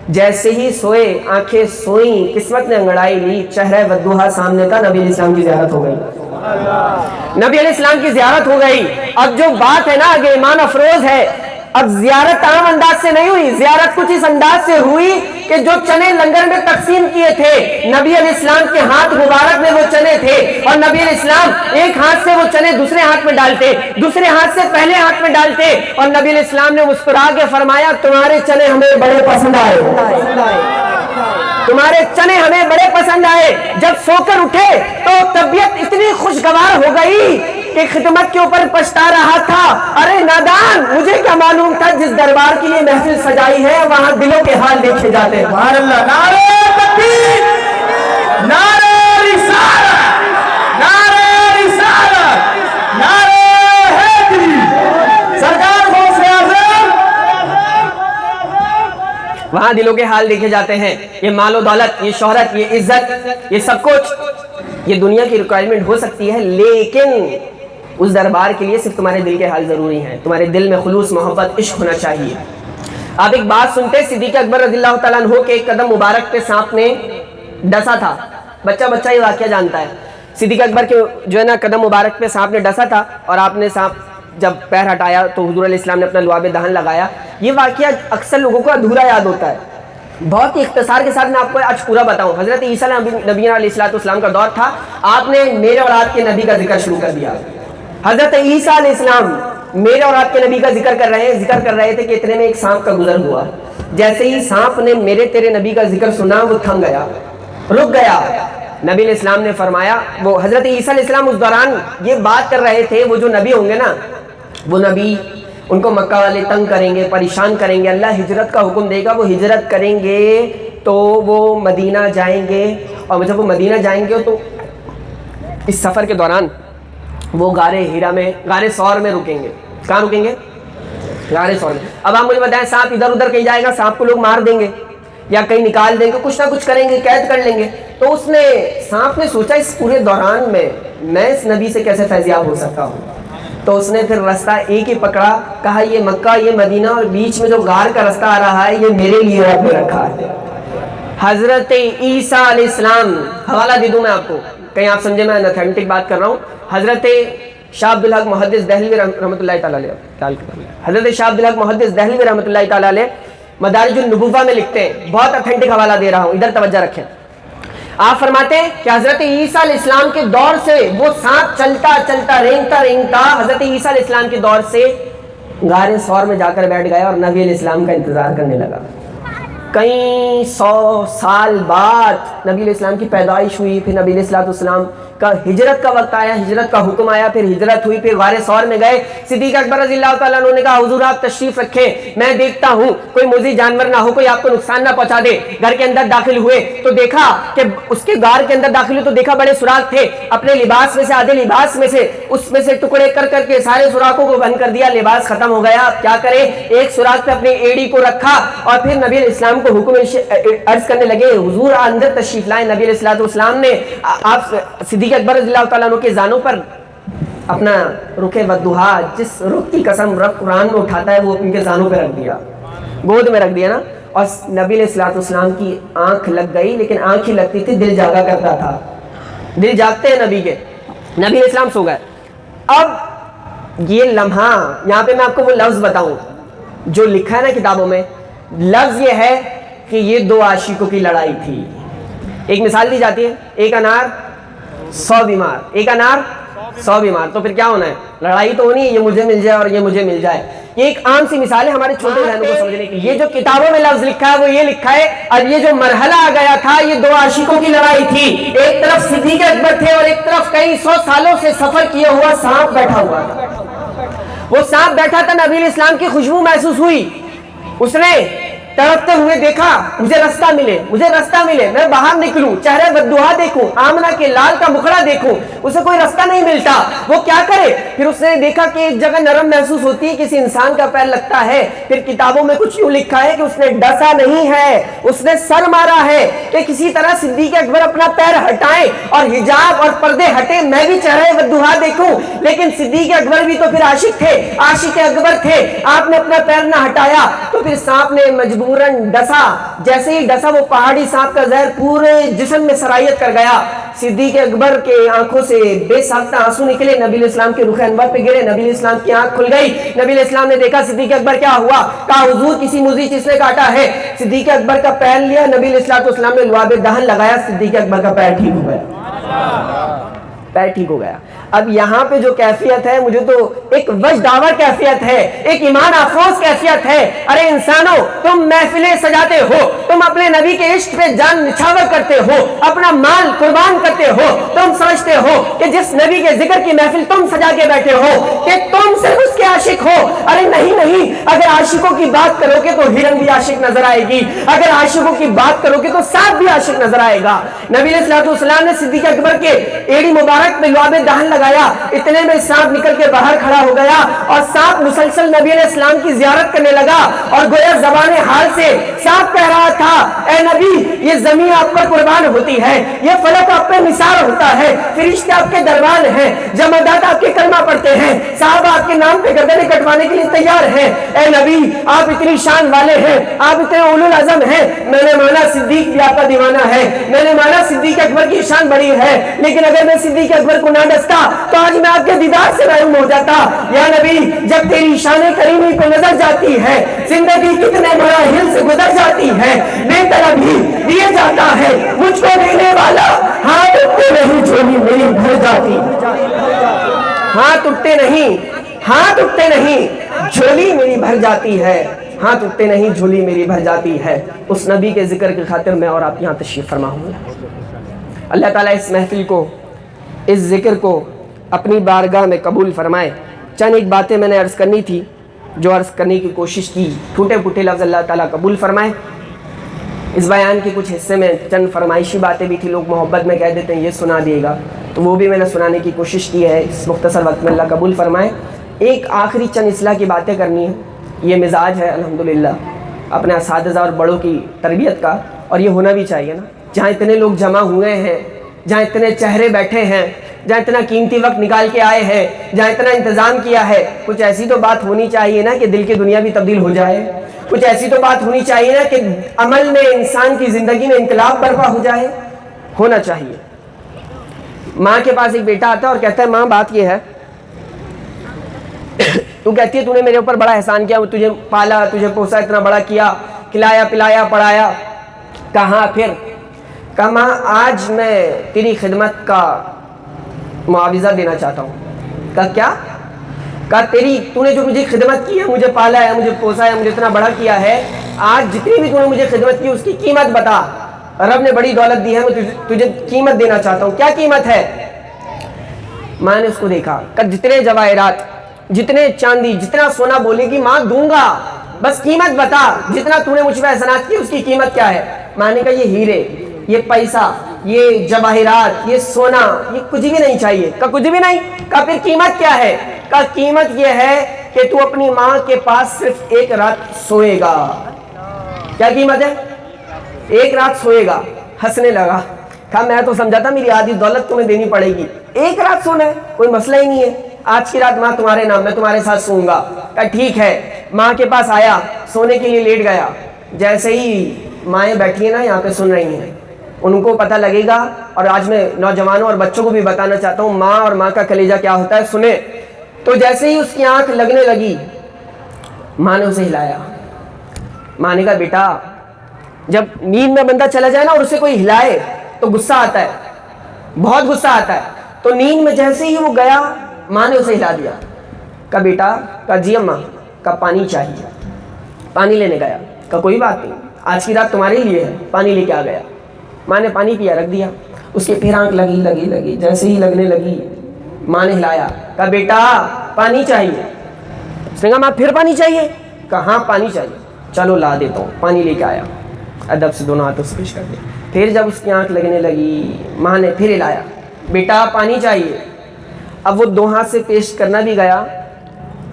جیسے ہی سوئے، آنکھیں سوئیں، قسمت نے انگڑائی لی، چہرہ ودوہا سامنے تھا، نبی علیہ السلام کی زیارت ہو گئی۔ نبی علیہ السلام کی زیارت ہو گئی۔ اب جو بات ہے نا آگے ایمان افروز ہے، اب زیارت عام انداز سے نہیں ہوئی، زیارت کچھ اس انداز سے ہوئی کہ جو چنے لنگر میں تقسیم کیے تھے، نبی علیہ السلام کے ہاتھ مبارک میں وہ چنے تھے، اور نبی علیہ السلام ایک ہاتھ سے وہ چنے دوسرے ہاتھ میں ڈالتے، دوسرے ہاتھ سے پہلے ہاتھ میں ڈالتے، اور نبی علیہ السلام نے مسکرا کے فرمایا تمہارے چنے ہمیں بڑے پسند آئے، تمہارے چنے ہمیں بڑے پسند آئے۔ جب سو کر اٹھے تو طبیعت اتنی خوشگوار ہو گئی کہ خدمت کے اوپر پچھتا رہا تھا۔ ارے نادان، مجھے کیا معلوم تھا جس دربار کے لیے محفل سجائی ہے وہاں دلوں کے حال دیکھے جاتے ہیں۔ سبحان اللہ، نعرہ تکبیر، نعرہ رسالت، نعرہ رسالت، نعرہ حیدری، سرکار غوث اعظم۔ وہاں دلوں کے حال دیکھے جاتے ہیں۔ یہ مال و دولت، یہ شہرت، یہ عزت، یہ سب کچھ یہ دنیا کی ریکوائرمنٹ ہو سکتی ہے، لیکن اس دربار کے لیے صرف تمہارے دل کے حال ضروری ہیں، تمہارے دل میں خلوص، محبت، عشق ہونا چاہیے۔ آپ ایک بات سنتے، صدیق اکبر رضی اللہ تعالیٰ عنہ کے ایک قدم مبارک پہ سانپ نے ڈسا تھا۔ بچہ یہ واقعہ جانتا ہے۔ صدیق اکبر کے جو ہے نا قدم مبارک پہ سانپ نے ڈسا تھا، اور آپ نے سانپ جب پیر ہٹایا تو حضور علیہ السلام نے اپنا لعاب دہن لگایا۔ یہ واقعہ اکثر لوگوں کو ادھورا یاد ہوتا ہے۔ بہت ہی اختصار کے ساتھ میں آپ کو آج پورا بتاؤں۔ حضرت عیسیٰ نبی علیہ السلام کا دور تھا، آپ نے میرے اور آپ کے نبی کا ذکر شروع کر دیا۔ حضرت عیسیٰ علیہ السلام میرے اور آپ کے نبی کا ذکر کر رہے تھے کہ اتنے میں ایک سانپ کا گزر ہوا۔ جیسے ہی سانپ نے میرے تیرے نبی کا ذکر سنا، وہ تھم گیا، رک گیا۔ نبی علیہ السلام نے فرمایا، وہ حضرت عیسیٰ علیہ السلام اس دوران یہ بات کر رہے تھے، وہ جو نبی ہوں گے نا، وہ نبی ان کو مکہ والے تنگ کریں گے، پریشان کریں گے، اللہ ہجرت کا حکم دے گا، وہ ہجرت کریں گے تو وہ مدینہ جائیں گے، اور جب وہ مدینہ جائیں گے تو اس سفر کے دوران وہ غار ثور میں رکیں گے۔ کہاں رکیں گے؟ غار ثور میں۔ اب آپ مجھے بتائیں، سانپ ادھر ادھر کہیں جائے گا، سانپ کو لوگ مار دیں گے یا کہیں نکال دیں گے، کچھ نہ کچھ کریں گے، قید کر لیں گے۔ تو سانپ نے سوچا اس پورے دوران میں اس نبی سے کیسے فیضیاب ہو سکتا ہوں۔ تو اس نے پھر رستہ ایک ہی پکڑا، کہا یہ مکہ، یہ مدینہ، اور بیچ میں جو غار کا رستہ آ رہا ہے یہ میرے لیے رب نے رکھا ہے۔ حضرت عیسیٰ علیہ السلام، حوالہ دے دوں میں آپ کو، کہیں آپ سمجھے میں ایتھینٹک بات کر رہا ہوں۔ حضرت شاہ عبد الحق محدث دہلوی رحمۃ اللہ تعالیٰ علیہ، حضرت شاہ عبد الحق محدث دہلوی رحمۃ اللہ تعالیٰ علیہ مدارج النبوہ میں لکھتے ہیں، بہت ایتھینٹک حوالہ دے رہا ہوں، ادھر توجہ رکھیں۔ آپ فرماتے ہیں کہ حضرت عیسیٰ علیہ السلام کے دور سے وہ سانپ چلتا رینگتا حضرت عیسیٰ علیہ السلام کے دور سے غار ثور میں جا کر بیٹھ گیا اور نبی علیہ السلام کا انتظار کرنے لگا۔ کئی 100 سال بعد نبی علیہ السلام کی پیدائش ہوئی، پھر نبی علیہ السلام کا ہجرت کا وقت آیا، ہجرت کا حکم آیا، پھر ہجرت ہوئی، پھر غار ثور میں گئے۔ صدیق اکبر رضی اللہ تعالیٰ عنہ نے کہا حضور آپ تشریف رکھیں، میں دیکھتا ہوں کوئی موذی جانور نہ ہو، کوئی آپ کو نقصان نہ پہنچا دے۔ گھر کے اندر داخل ہوئے تو دیکھا کہ اس کے غار کے اندر داخل ہوئے تو دیکھا بڑے سوراخ تھے، اپنے لباس میں سے آدھے لباس میں سے اس میں سے ٹکڑے کر کے سارے سوراخوں کو بند کر دیا، لباس ختم ہو گیا۔ اب کیا کرے؟ ایک سوراخ پہ اپنی ایڑی کو رکھا اور پھر نبی علیہ السلام کو حکم عرض کرنے لگے حضور اندر تشریف لائیں۔ نبی علیہ السلام نے آپ صدیق اکبر رضی اللہ تعالیٰ عنہ کے زانوں پر اپنا رخ ودھا، جس رخ کی قسم رب قرآن میں اٹھاتا ہے، وہ ان کے زانوں پہ رکھ دیا، گود میں رکھ دیا نا۔ اور نبی علیہ السلام کی آنکھ لگ گئی، لیکن آنکھ ہی لگتی تھی، دل جاگا کرتا تھا۔ دل جاگتے ہیں نبی کے، نبی علیہ السلام سو گئے۔ اب یہ لمحہ یہاں پہ میں آپ کو وہ لفظ بتاؤں جو لکھا ہے نا کتابوں میں، لفظ یہ ہے کہ یہ دو عاشقوں کی لڑائی تھی۔ ایک مثال دی جاتی ہے، ایک انار 100 بیمار، ایک انار 100 بیمار، تو پھر کیا ہونا ہے؟ لڑائی تو ہونی ہے، یہ مجھے مل جائے اور یہ مجھے مل جائے۔ یہ ایک عام سی مثال ہے ہمارے چھوٹے ذہنوں کو سمجھنے کی۔ یہ جو کتابوں میں لفظ لکھا ہے وہ یہ لکھا ہے، اور یہ جو مرحلہ آ گیا تھا یہ دو عاشقوں کی لڑائی تھی، ایک طرف صدیق اکبر تھے اور ایک طرف کئی 100 سالوں سے سفر کیے ہوا سانپ بیٹھا ہوا تھا۔ وہ سانپ بیٹھا تھا، نبی علیہ السلام کی خوشبو محسوس ہوئی، اس نے تڑپتے ہوئے دیکھا مجھے رستہ ملے، مجھے رستہ ملے، میں باہر نکلوں، چہرے بددعا دیکھوں، آمنہ کے لال کا مکھڑا دیکھوں، اسے کوئی رستہ نہیں ملتا، وہ کیا کرے؟ پھر اس نے دیکھا کہ ایک جگہ نرم محسوس ہوتی ہے، کسی انسان کا پیر لگتا ہے، پھر کتابوں میں کچھ یوں لکھا ہے کہ اس نے ڈسا نہیں ہے، اس نے سر مارا ہے کہ کسی طرح صدیق اکبر اپنا پیر ہٹائیں اور حجاب اور پردے ہٹے، میں بھی چہرے بددعا دیکھوں۔ لیکن صدیق اکبر بھی تو پھر عاشق تھے، عاشق اکبر تھے، آپ نے اپنا پیر نہ ہٹایا تو پھر سانپ نے مجبوراً ڈسا، جیسے ہی ڈسا وہ پہاڑی سانپ کا زہر پورے جسم میں سرایت کر گیا۔ صدیق اکبر کے آنکھوں سے بے ساختہ آنسو نکلے، نبی علیہ السلام کے رخ انور پہ گرے، نبی علیہ السلام کی آنکھ کھل گئی۔ نبی علیہ السلام نے دیکھا صدیق اکبر کیا ہوا، کہا حضور کسی موذی چیز نے کاٹا ہے۔ صدیق اکبر کا پیر لیا، نبی علیہ السلام نے لعاب دہن لگایا، صدیق اکبر کا پیر ٹھیک ہو گیا، پیر ٹھیک ہو گیا۔ اب یہاں پہ جو کیفیت ہے مجھے تو ایک وجدآور کیفیت ہے، ایک ایمان افروز کیفیت ہے۔ ارے انسانوں، تم محفلیں سجاتے ہو، تم اپنے نبی کے عشق پہ جان نچھاور کرتے ہو، اپنا مال قربان کرتے ہو، تم سمجھتے ہو کہ جس نبی کے ذکر کی محفل تم سجا کے بیٹھے ہو کہ تم صرف اس کے عاشق ہو۔ ارے نہیں نہیں، اگر عاشقوں کی بات کرو گے تو ہرن بھی عاشق نظر آئے گی، اگر عاشقوں کی بات کرو گے تو سانپ بھی عاشق نظر آئے گا۔ نبی علیہ السلام نے صدیق اکبر کے ایڑی مبارک میں لعاب دہن لگایا، اتنے میں سانپ نکل کے باہر کھڑا ہو گیا اور سانپ مسلسل نبی علیہ السلام کی زیارت کرنے لگا اور گویا زبان حال سے سانپ کہہ رہا تھا، اے نبی یہ زمین آپ پر قربان ہوتی ہے، یہ فلک آپ پہ نثار ہوتا ہے، فرشتے آپ کے دربان ہیں، جمادات آپ کے کلمہ پڑھتے ہیں، صحابہ آپ کے نام پہ گردنیں کٹوانے کے لیے تیار ہیں۔ اے نبی آپ اتنی شان والے ہیں، آپ اتنے اولو العزم ہیں، میں نے مانا صدیق بھی آپ کا دیوانہ ہے، میں نے مانا صدیق اکبر کی شان بڑی ہے، لیکن اگر میں صدیق اکبر کو نہ ڈستا تو آج میں آپ کے دیدار سے محروم ہو جاتا۔ یا نبی جب تیری شان کریمی کو نظر جاتی ہے، زندگی کتنے مراحل سے گزر جاتی ہے، بے طلب ہی دیے جاتا ہے، مجھ کو دینے والا ہاتھ اٹھتے نہیں جھولی میری بھر جاتی، ہاتھ اٹھتے نہیں، ہاتھ اٹھتے نہیں جھولی میری بھر جاتی ہے، ہاتھ اٹھتے نہیں جھولی میری بھر جاتی ہے۔ اس نبی کے ذکر کی خاطر میں اور آپ یہاں تشریف فرما ہوں۔ اللہ تعالیٰ اس محفل کو، اس ذکر کو اپنی بارگاہ میں قبول فرمائے۔ چند ایک باتیں میں نے عرض کرنی تھی جو عرض کرنے کی کوشش کی، ٹوٹے پھوٹے لفظ اللہ تعالیٰ قبول فرمائے۔ اس بیان کے کچھ حصے میں چند فرمائشی باتیں بھی تھی، لوگ محبت میں کہہ دیتے ہیں یہ سنا دیے گا، تو وہ بھی میں نے سنانے کی کوشش کی ہے، اس مختصر وقت میں اللہ قبول فرمائے۔ ایک آخری چند اصلاح کی باتیں کرنی ہیں، یہ مزاج ہے الحمدللہ اپنے اساتذہ اور بڑوں کی تربیت کا، اور یہ ہونا بھی چاہیے نا، جہاں اتنے لوگ جمع ہوئے ہیں، جہاں اتنے چہرے بیٹھے ہیں، جہاں اتنا قیمتی وقت نکال کے آئے ہیں، جہاں اتنا انتظام کیا ہے، کچھ ایسی تو بات ہونی چاہیے نا کہ دل کی دنیا بھی تبدیل ہو جائے، کچھ ایسی تو بات ہونی چاہیے نا کہ عمل میں انسان کی زندگی میں انقلاب برپا ہو جائے، ہونا چاہیے۔ ماں کے پاس ایک بیٹا آتا ہے اور کہتا ہے ماں بات یہ ہے، تو کہتی ہے تو نے میرے اوپر بڑا احسان کیا، تجھے پالا، تجھے پوسا، اتنا بڑا کیا، کھلایا پلایا پڑھایا، کہاں پھر؟ کہا ماں آج میں تیری خدمت کا معاوضہ دینا چاہتا ہوں۔ کہا کیا؟ کہا تو نے جو مجھے خدمت کی ہے، مجھے پالا ہے، مجھے پوسا ہے، مجھے اتنا بڑا کیا ہے، آج جتنی بھی تو نے مجھے خدمت کی اس کی قیمت بتا، رب نے بڑی دولت دی ہے، میں تجھے قیمت دینا چاہتا ہوں، کیا قیمت ہے؟ ماں نے اس کو دیکھا، کہ جتنے جواہرات، جتنے چاندی، جتنا سونا بولے گی ماں دوں گا، بس قیمت بتا، جتنا تو نے مجھ پہ احسانات کی اس کی قیمت کیا ہے؟ ماں نے کہا یہ ہیرے، یہ پیسہ، یہ جواہرات، یہ سونا، یہ کچھ بھی نہیں چاہیے۔ کہا کچھ بھی نہیں؟ کہا پھر قیمت کیا ہے؟ کہا قیمت یہ ہے کہ تو اپنی ماں کے پاس صرف ایک رات سوئے گا۔ کیا قیمت ہے؟ ایک رات سوئے گا۔ ہنسنے لگا، کہا میں تو سمجھا تھا میری آدھی دولت تمہیں دینی پڑے گی، ایک رات سونا ہے، کوئی مسئلہ ہی نہیں ہے، آج کی رات ماں تمہارے نام، میں تمہارے ساتھ سوؤں گا۔ کہا ٹھیک ہے، ماں کے پاس آیا، سونے کے لیے لیٹ گیا، جیسے ہی مائیں بیٹھی ہیں نا یہاں پہ سن رہی ہیں، ان کو پتہ لگے گا، اور آج میں نوجوانوں اور بچوں کو بھی بتانا چاہتا ہوں ماں اور ماں کا کلیجہ کیا ہوتا ہے، سنیں۔ تو جیسے ہی اس کی آنکھ لگنے لگی، ماں نے اسے ہلایا۔ ماں نے کہا بیٹا جب نیند میں بندہ چلا جائے نا اور اسے کوئی ہلائے تو غصہ آتا ہے، بہت غصہ آتا ہے. تو نیند میں جیسے ہی وہ گیا ماں نے اسے ہلا دیا. کہا بیٹا, کہا جی اماں, کہا پانی چاہیے. پانی لینے گیا. کہا کوئی بات نہیں, آج کی رات تمہارے لیے ہے. پانی لے کے آ گیا. ماں نے پانی پیا, رکھ دیا. اس کے پھر آنکھ لگی. جیسے ہی لگنے لگی ماں نے ہلایا. کہا بیٹا پانی چاہیے. اس نے کہا ماں پھر پانی چاہیے؟ کہا ہاں پانی چاہیے. چلو لا دیتا ہوں. پانی لے کے آیا, ادب سے دونوں ہاتھوں سے پیش کر دیا. پھر جب اس کی آنکھ لگنے لگی ماں نے پھر ہلایا, بیٹا پانی چاہیے. اب وہ دو ہاتھ سے پیش کرنا بھی گیا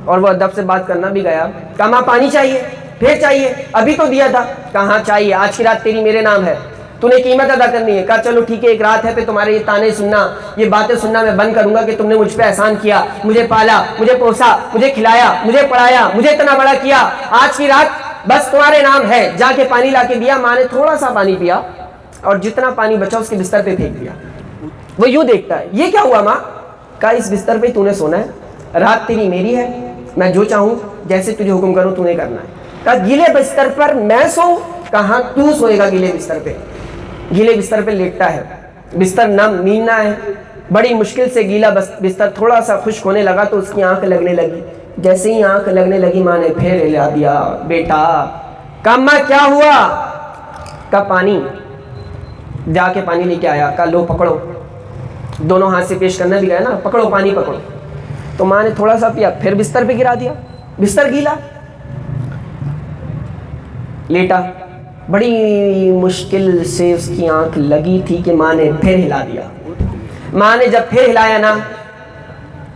اور وہ ادب سے بات کرنا بھی گیا. کہا ماں پانی چاہیے؟ پھر چاہیے؟ ابھی تو دیا تھا. کہا ہاں چاہیے, آج کی رات تیری میرے نام ہے, تو نے قیمت ادا کرنی ہے. کہا چلو ٹھیک ہے, ایک رات ہے, پھر تمہارے یہ تانے سننا, یہ باتیں سننا میں بند کروں گا کہ تم نے مجھ پہ احسان کیا, مجھے پالا, مجھے پوسا, مجھے کھلایا, مجھے پڑھایا, مجھے اتنا بڑا کیا. آج کی رات بس تمہارے نام ہے. جا کے پانی لا کے دیا. ماں نے تھوڑا سا پانی پیا اور جتنا پانی بچا اس کے بستر پہ پھینک دیا. وہ یوں دیکھتا ہے, یہ کیا ہوا ماں؟ کہا اس بستر پہ تو نے سونا ہے, رات تیری میری ہے, میں جو چاہوں جیسے تجھے حکم کروں تو نے کرنا ہے. کہا گیلے بستر پر میں سوؤں؟ کہا ہاں تو سوئے گا گیلے بستر پہ. گیلے بستر پہ لیٹتا ہے, بستر نم, نیند نہ ہے. بڑی مشکل سے گیلا بستر تھوڑا سا خشک ہونے لگا تو اس کی آنکھ لگنے لگی. جیسے ہی آنکھ لگنے لگی ماں نے پھر ہلا دیا, بیٹا. کہا ماں کیا ہوا؟ کہا پانی. جا کے پانی لے کے آیا. کہا لو پکڑو. دونوں ہاتھ سے پیش کرنا بھی گیا نا, پکڑو پانی پکڑو. تو ماں نے تھوڑا سا پیا, پھر بستر پہ گرا دیا. بستر گیلا. لیٹا, بڑی مشکل سے اس کی آنکھ لگی تھی کہ ماں نے پھر ہلا دیا. ماں نے جب پھر ہلایا نا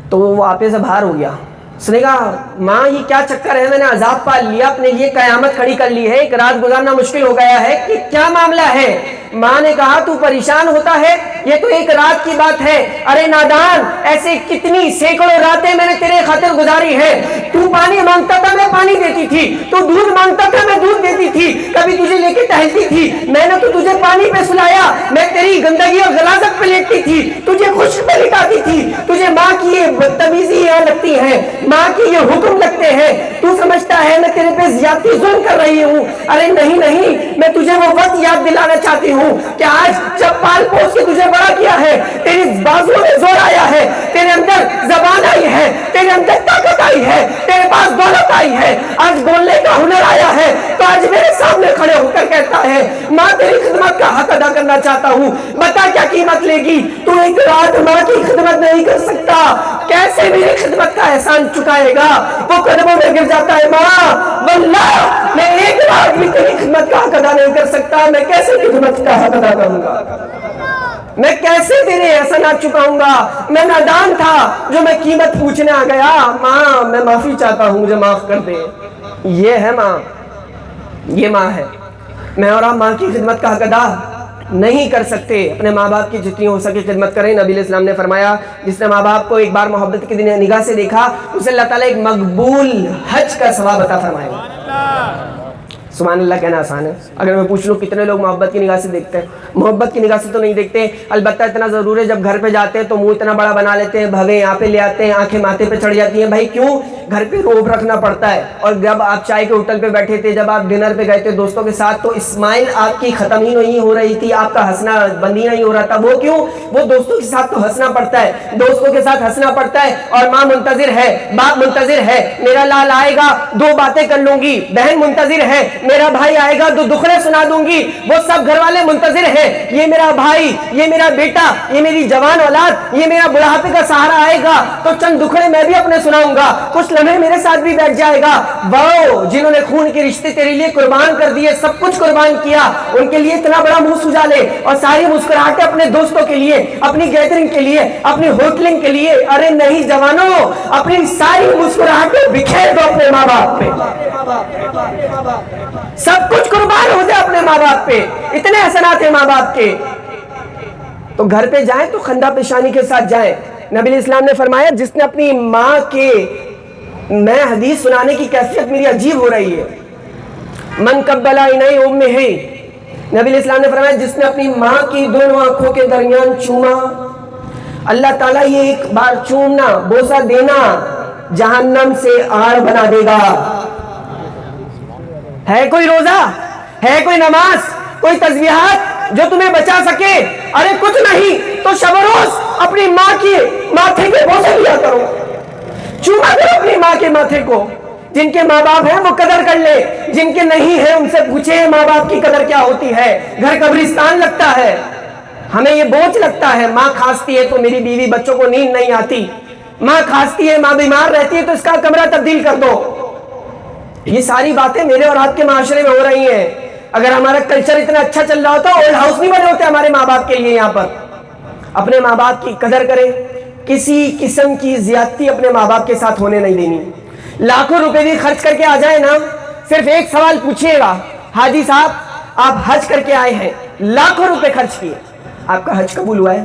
تو وہ آپے سے باہر ہو گیا. اس نے کہا ماں یہ کیا چکر ہے, میں نے عذاب پال لیا, اپنے لیے قیامت کھڑی کر لی ہے, ایک رات گزارنا مشکل ہو گیا ہے, کہ کیا معاملہ ہے؟ ماں نے کہا تو پریشان ہوتا ہے, یہ تو ایک رات کی بات ہے. ارے نادان, ایسے کتنی سینکڑوں راتیں میں نے تیرے خاطر گزاری ہے. تو پانی مانگتا تھا میں پانی دیتی تھی, تو دودھ مانگتا تھا میں دودھ دیتی تھی, کبھی تجھے لے کے ٹہلتی تھی, میں نے تو تجھے پانی پہ سلایا, میں تیری گندگی اور غلاظت پہ لیٹتی تھی, تجھے خشک پہ لٹاتی تھی. تجھے ماں کی یہ بدتمیزی یہاں لگتی ہے, ماں کے یہ حکم لگتے ہیں, تو سمجھتا ہے میں تیرے پہ زیادتی ظلم کر رہی ہوں. ارے نہیں نہیں, میں تجھے وہ وقت یاد دلانا چاہتی ہوں کہ آج جب پال پوس کے تجھے بڑا کیا ہے, تیری بازوؤں میں زور آیا ہے, تیرے اندر زبان آئی ہے, تیرے اندر طاقت آئی ہے, تیرے پاس دولت آئی ہے, آج بولنے کا ہنر آیا ہے, تو آج میرے سامنے کھڑے ہو کر کہتا ہے ماں تیری خدمت کا حق ادا کرنا چاہتا ہوں, بتا کیا قیمت لے گی؟ تو ایک رات ماں کی خدمت نہیں کر سکتا, کیسے میری خدمت کا احسان چکائے گا؟ وہ قدموں میں گر جاتا ہے, ماں واللہ میں ایک رات بھی تیری خدمت کا حق ادا نہیں کر سکتا, میں کیسے خدمت کا حق ادا کروں گا؟ میں کیسے تیرے احسانات چکاؤں گا؟ میں نادان تھا جو میں قیمت پوچھنے آ گیا. ماں میں معافی چاہتا ہوں, مجھے معاف کر دے. یہ ہے ماں, یہ ماں ہے. میں اور آپ ماں کی خدمت کا حق ادا نہیں کر سکتے. اپنے ماں باپ کی جتنی ہو سکے خدمت کریں. نبی علیہ السلام نے فرمایا جس نے ماں باپ کو ایک بار محبت کی نگاہ سے دیکھا اسے اللہ تعالیٰ ایک مقبول حج کا ثواب عطا فرمائے گا. سبحان اللہ کہنا آسان ہے. اگر میں پوچھ لوں کتنے لوگ محبت کی نگاہ سے دیکھتے ہیں؟ محبت کی نگاہ سے تو نہیں دیکھتے. البتہ اتنا ضرور ہے جب گھر پہ جاتے ہیں تو منہ اتنا بڑا بنا لیتے ہیں, بھویں یہاں پہ لے آتے ہیں, آنکھیں ماتھے پہ چڑھ جاتی ہیں. بھائی کیوں؟ گھر پہ روب رکھنا پڑتا ہے. اور جب آپ چائے کے ہوٹل پہ بیٹھے تھے, جب آپ ڈنر پہ گئے تھے دوستوں کے ساتھ, تو اسمائل آپ کی ختم ہی نہیں ہو رہی تھی, آپ کا ہنسنا بند ہی نہیں ہو رہا تھا. وہ کیوں؟ وہ دوستوں کے ساتھ تو ہنسنا پڑتا ہے, دوستوں کے ساتھ ہنسنا پڑتا ہے. اور ماں منتظر ہے, باپ منتظر ہے, میرا لال آئے گا دو باتیں کر لوں گی, بہن منتظر ہے, میرا بھائی آئے گا دو دکھڑے سنا دوں گی, وہ سب گھر والے منتظر ہیں. یہ میرا بھائی, یہ میرا بیٹا, یہ میری جوان اولاد, یہ میرا بڑھاپے کا سہارا آئے گا تو چند دکھڑے میں بھی اپنے سناؤں گا, کچھ لمحے میرے ساتھ بھی بیٹھ جائے گا. وہ جنہوں نے خون کے رشتے تیرے لیے قربان کر دیے, سب کچھ قربان کیا, ان کے لیے اتنا بڑا منہ سجا لے اور ساری مسکراہٹیں اپنے دوستوں کے لیے, اپنی گیدرنگ کے لیے, اپنی ہوٹلنگ کے لیے. ارے نہیں جوانوں, اپنی ساری مسکراہٹیں بکھیر دو اپنے ماں باپ پہ, سب کچھ قربان ہو جائے اپنے ماں باپ پہ. اتنے احسانات ہیں ماں باپ کے. تو گھر پہ جائیں تو خندہ پیشانی کے ساتھ جائیں. نبی علیہ السلام نے فرمایا جس نے اپنی ماں کے, میں حدیث سنانے کی کیفیت میری عجیب ہو رہی ہے, من قبل عینی امہ, نبی علیہ السلام نے فرمایا جس نے اپنی ماں کی دونوں آنکھوں کے درمیان چوما, اللہ تعالیٰ یہ ایک بار چومنا, بوسہ دینا جہنم سے آڑ بنا دے گا. ہے کوئی روزہ, ہے کوئی نماز, کوئی تسبیحات, جو تمہیں بچا سکے. ارے کچھ نہیں تو شب و روز اپنی ماں کی ماتھے کے بوسے لیا کرو, چوما کرو اپنی ماں کے ماتھے کو. جن کے ماں باپ ہیں وہ قدر کر لے, جن کے نہیں ہیں ان سے پوچھیں ماں باپ کی قدر کیا ہوتی ہے. گھر قبرستان لگتا ہے, ہمیں یہ بوجھ لگتا ہے. ماں کھانستی ہے تو میری بیوی بچوں کو نیند نہیں آتی, ماں کھانستی ہے, ماں بیمار رہتی ہے تو اس کا کمرہ تبدیل کر دو. یہ ساری باتیں میرے اور آپ کے معاشرے میں ہو رہی ہیں. اگر ہمارا کلچر اتنا اچھا چل رہا ہوتا, اولڈ ہاؤس نہیں بنے ہوتے ہمارے ماں باپ کے لیے. یہاں پر اپنے ماں باپ کی قدر کریں, کسی قسم کی زیادتی اپنے ماں باپ کے ساتھ ہونے نہیں دینی. لاکھوں روپے بھی خرچ کر کے آ جائیں نا, صرف ایک سوال پوچھئے گا, حاجی صاحب آپ حج کر کے آئے ہیں, لاکھوں روپے خرچ کیے, آپ کا حج قبول ہوا ہے؟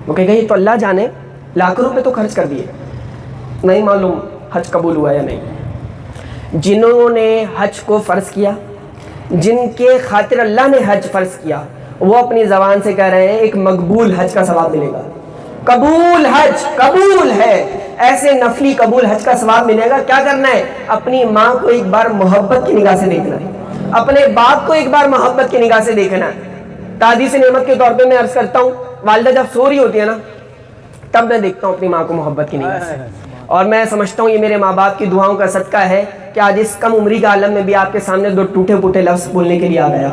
وہ کہے گا یہ تو اللہ جانے, لاکھوں روپے تو خرچ کر دیے, نہیں معلوم حج قبول ہوا یا نہیں. جنہوں نے حج کو فرض کیا, جن کے خاطر اللہ نے حج فرض کیا, وہ اپنی زبان سے کہہ رہے ہیں ایک مقبول حج کا ثواب ملے گا. قبول حج قبول ہے, ایسے نفلی قبول حج کا ثواب ملے گا. کیا کرنا ہے؟ اپنی ماں کو ایک بار محبت کی نگاہ سے دیکھنا ہے, اپنے باپ کو ایک بار محبت کی نگاہ سے دیکھنا ہے. تحدیث نعمت کے طور پہ میں عرض کرتا ہوں, والدہ جب سو رہی ہوتی ہے نا, تب میں دیکھتا ہوں اپنی ماں کو محبت کی نگاہ سے, اور میں سمجھتا ہوں یہ میرے ماں باپ کی دعاؤں کا صدقہ ہے کہ آج اس کم عمری کا عالم میں بھی آپ کے سامنے دو ٹوٹے پھوٹے لفظ بولنے کے لیے آ گیا.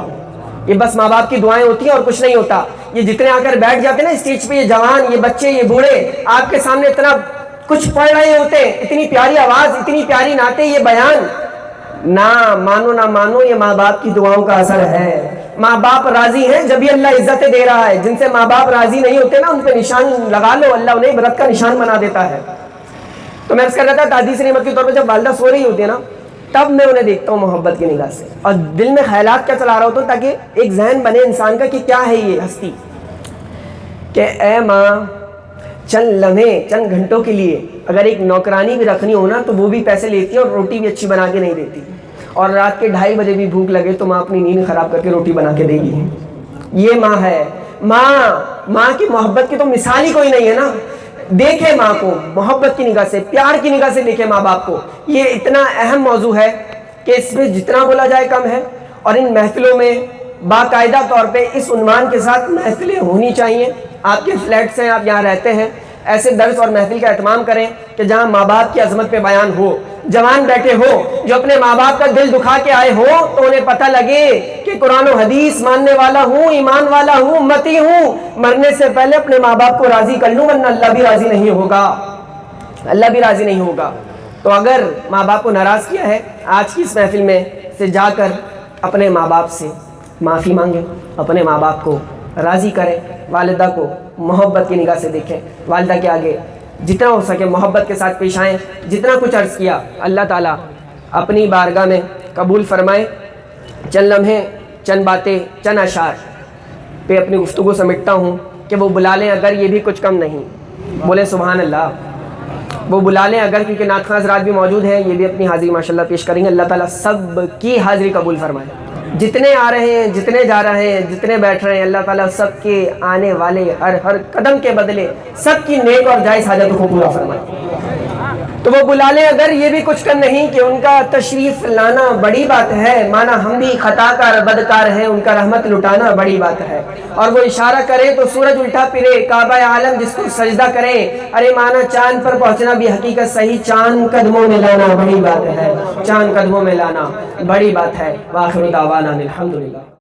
یہ بس ماں باپ کی دعائیں ہوتی ہیں اور کچھ نہیں ہوتا. یہ جتنے آ کر بیٹھ جاتے ہیں نا اسٹیج پہ, یہ جوان, یہ بچے, یہ بوڑھے, آپ کے سامنے اتنا کچھ پڑھ رہے ہوتے ہیں, اتنی پیاری آواز, اتنی پیاری نعتیں, یہ بیان. نہ مانو نہ مانو, یہ ماں باپ کی دعاؤں کا اثر ہے. ماں باپ راضی ہیں جبھی اللہ عزتیں دے رہا ہے. جن سے ماں باپ راضی نہیں ہوتے نا, ان پہ نشان لگا لو, اللہ انہیں عبرت کا نشان بنا دیتا ہے. تو میں عرض کر رہا تھا تحدیث نعمت کے طور پہ جب والدہ سو رہی ہوتی ہے نا, تب میں انہیں دیکھتا ہوں محبت کی نگاہ سے, اور دل میں خیالات کیا چلا رہا ہوتا ہوں تاکہ ایک ذہن بنے انسان کا کہ کیا ہے یہ ہستی, کہ اے ماں چند لمحے, چند گھنٹوں کے لیے اگر ایک نوکرانی بھی رکھنی ہو نا, تو وہ بھی پیسے لیتی ہے اور روٹی بھی اچھی بنا کے نہیں دیتی. اور رات کے 2:30 بجے بھی بھوک لگے تو ماں اپنی نیند خراب کر کے روٹی بنا کے دے گی. یہ ماں ہے. ماں کی محبت کی تو مثال ہی کوئی نہیں ہے نا. دیکھے ماں کو محبت کی نگاہ سے, پیار کی نگاہ سے دیکھے ماں باپ کو. یہ اتنا اہم موضوع ہے کہ اس پہ جتنا بولا جائے کم ہے. اور ان محفلوں میں باقاعدہ طور پہ اس عنوان کے ساتھ محفلیں ہونی چاہیے. آپ کے فلیٹس ہیں, آپ یہاں رہتے ہیں, ایسے درس اور محفل کا اہتمام کریں کہ جہاں ماں باپ کی عظمت پہ بیان ہو. جوان بیٹھے ہو جو اپنے ماں باپ کا دل دکھا کے آئے ہو, تو انہیں پتہ لگے کہ قرآن و حدیث ماننے والا ہوں, ایمان والا ہوں, امتی ہوں. مرنے سے پہلے اپنے ماں باپ کو راضی کر لوں, ورنہ اللہ بھی راضی نہیں ہوگا, اللہ بھی راضی نہیں ہوگا. تو اگر ماں باپ کو ناراض کیا ہے, آج کی اس محفل میں سے جا کر اپنے ماں باپ سے معافی مانگیں, اپنے ماں باپ کو راضی کریں, والدہ کو محبت کی نگاہ سے دیکھیں, والدہ کے آگے جتنا ہو سکے محبت کے ساتھ پیش آئیں. جتنا کچھ عرض کیا اللہ تعالیٰ اپنی بارگاہ میں قبول فرمائے. چند لمحے, چند باتیں, چند اشعار پہ اپنی گفتگو سمیٹتا ہوں کہ وہ بلا لیں اگر, یہ بھی کچھ کم نہیں. بولے سبحان اللہ. وہ بلا لیں اگر, کیونکہ نعت خواں حضرات بھی موجود ہیں, یہ بھی اپنی حاضری ماشاءاللہ پیش کریں گے. اللہ تعالیٰ سب کی حاضری قبول فرمائے. جتنے آ رہے ہیں, جتنے جا رہے ہیں, جتنے بیٹھ رہے ہیں, اللہ تعالیٰ سب کے آنے والے ہر قدم کے بدلے سب کی نیک اور جائز حاجتوں کو پورا فرمائے. تو وہ بلا لیں اگر, یہ بھی کچھ کر نہیں کہ ان کا تشریف لانا بڑی بات ہے. مانا ہم بھی خطا کار بدکار ہیں, ان کا رحمت لٹانا بڑی بات ہے. اور وہ اشارہ کریں تو سورج الٹا پھرے, کعبہ عالم جس کو سجدہ کریں. ارے مانا چاند پر پہنچنا بھی حقیقت صحیح, چاند قدموں میں لانا بڑی بات ہے, چاند قدموں میں لانا بڑی بات ہے. وآخر دعوانا الحمدللہ.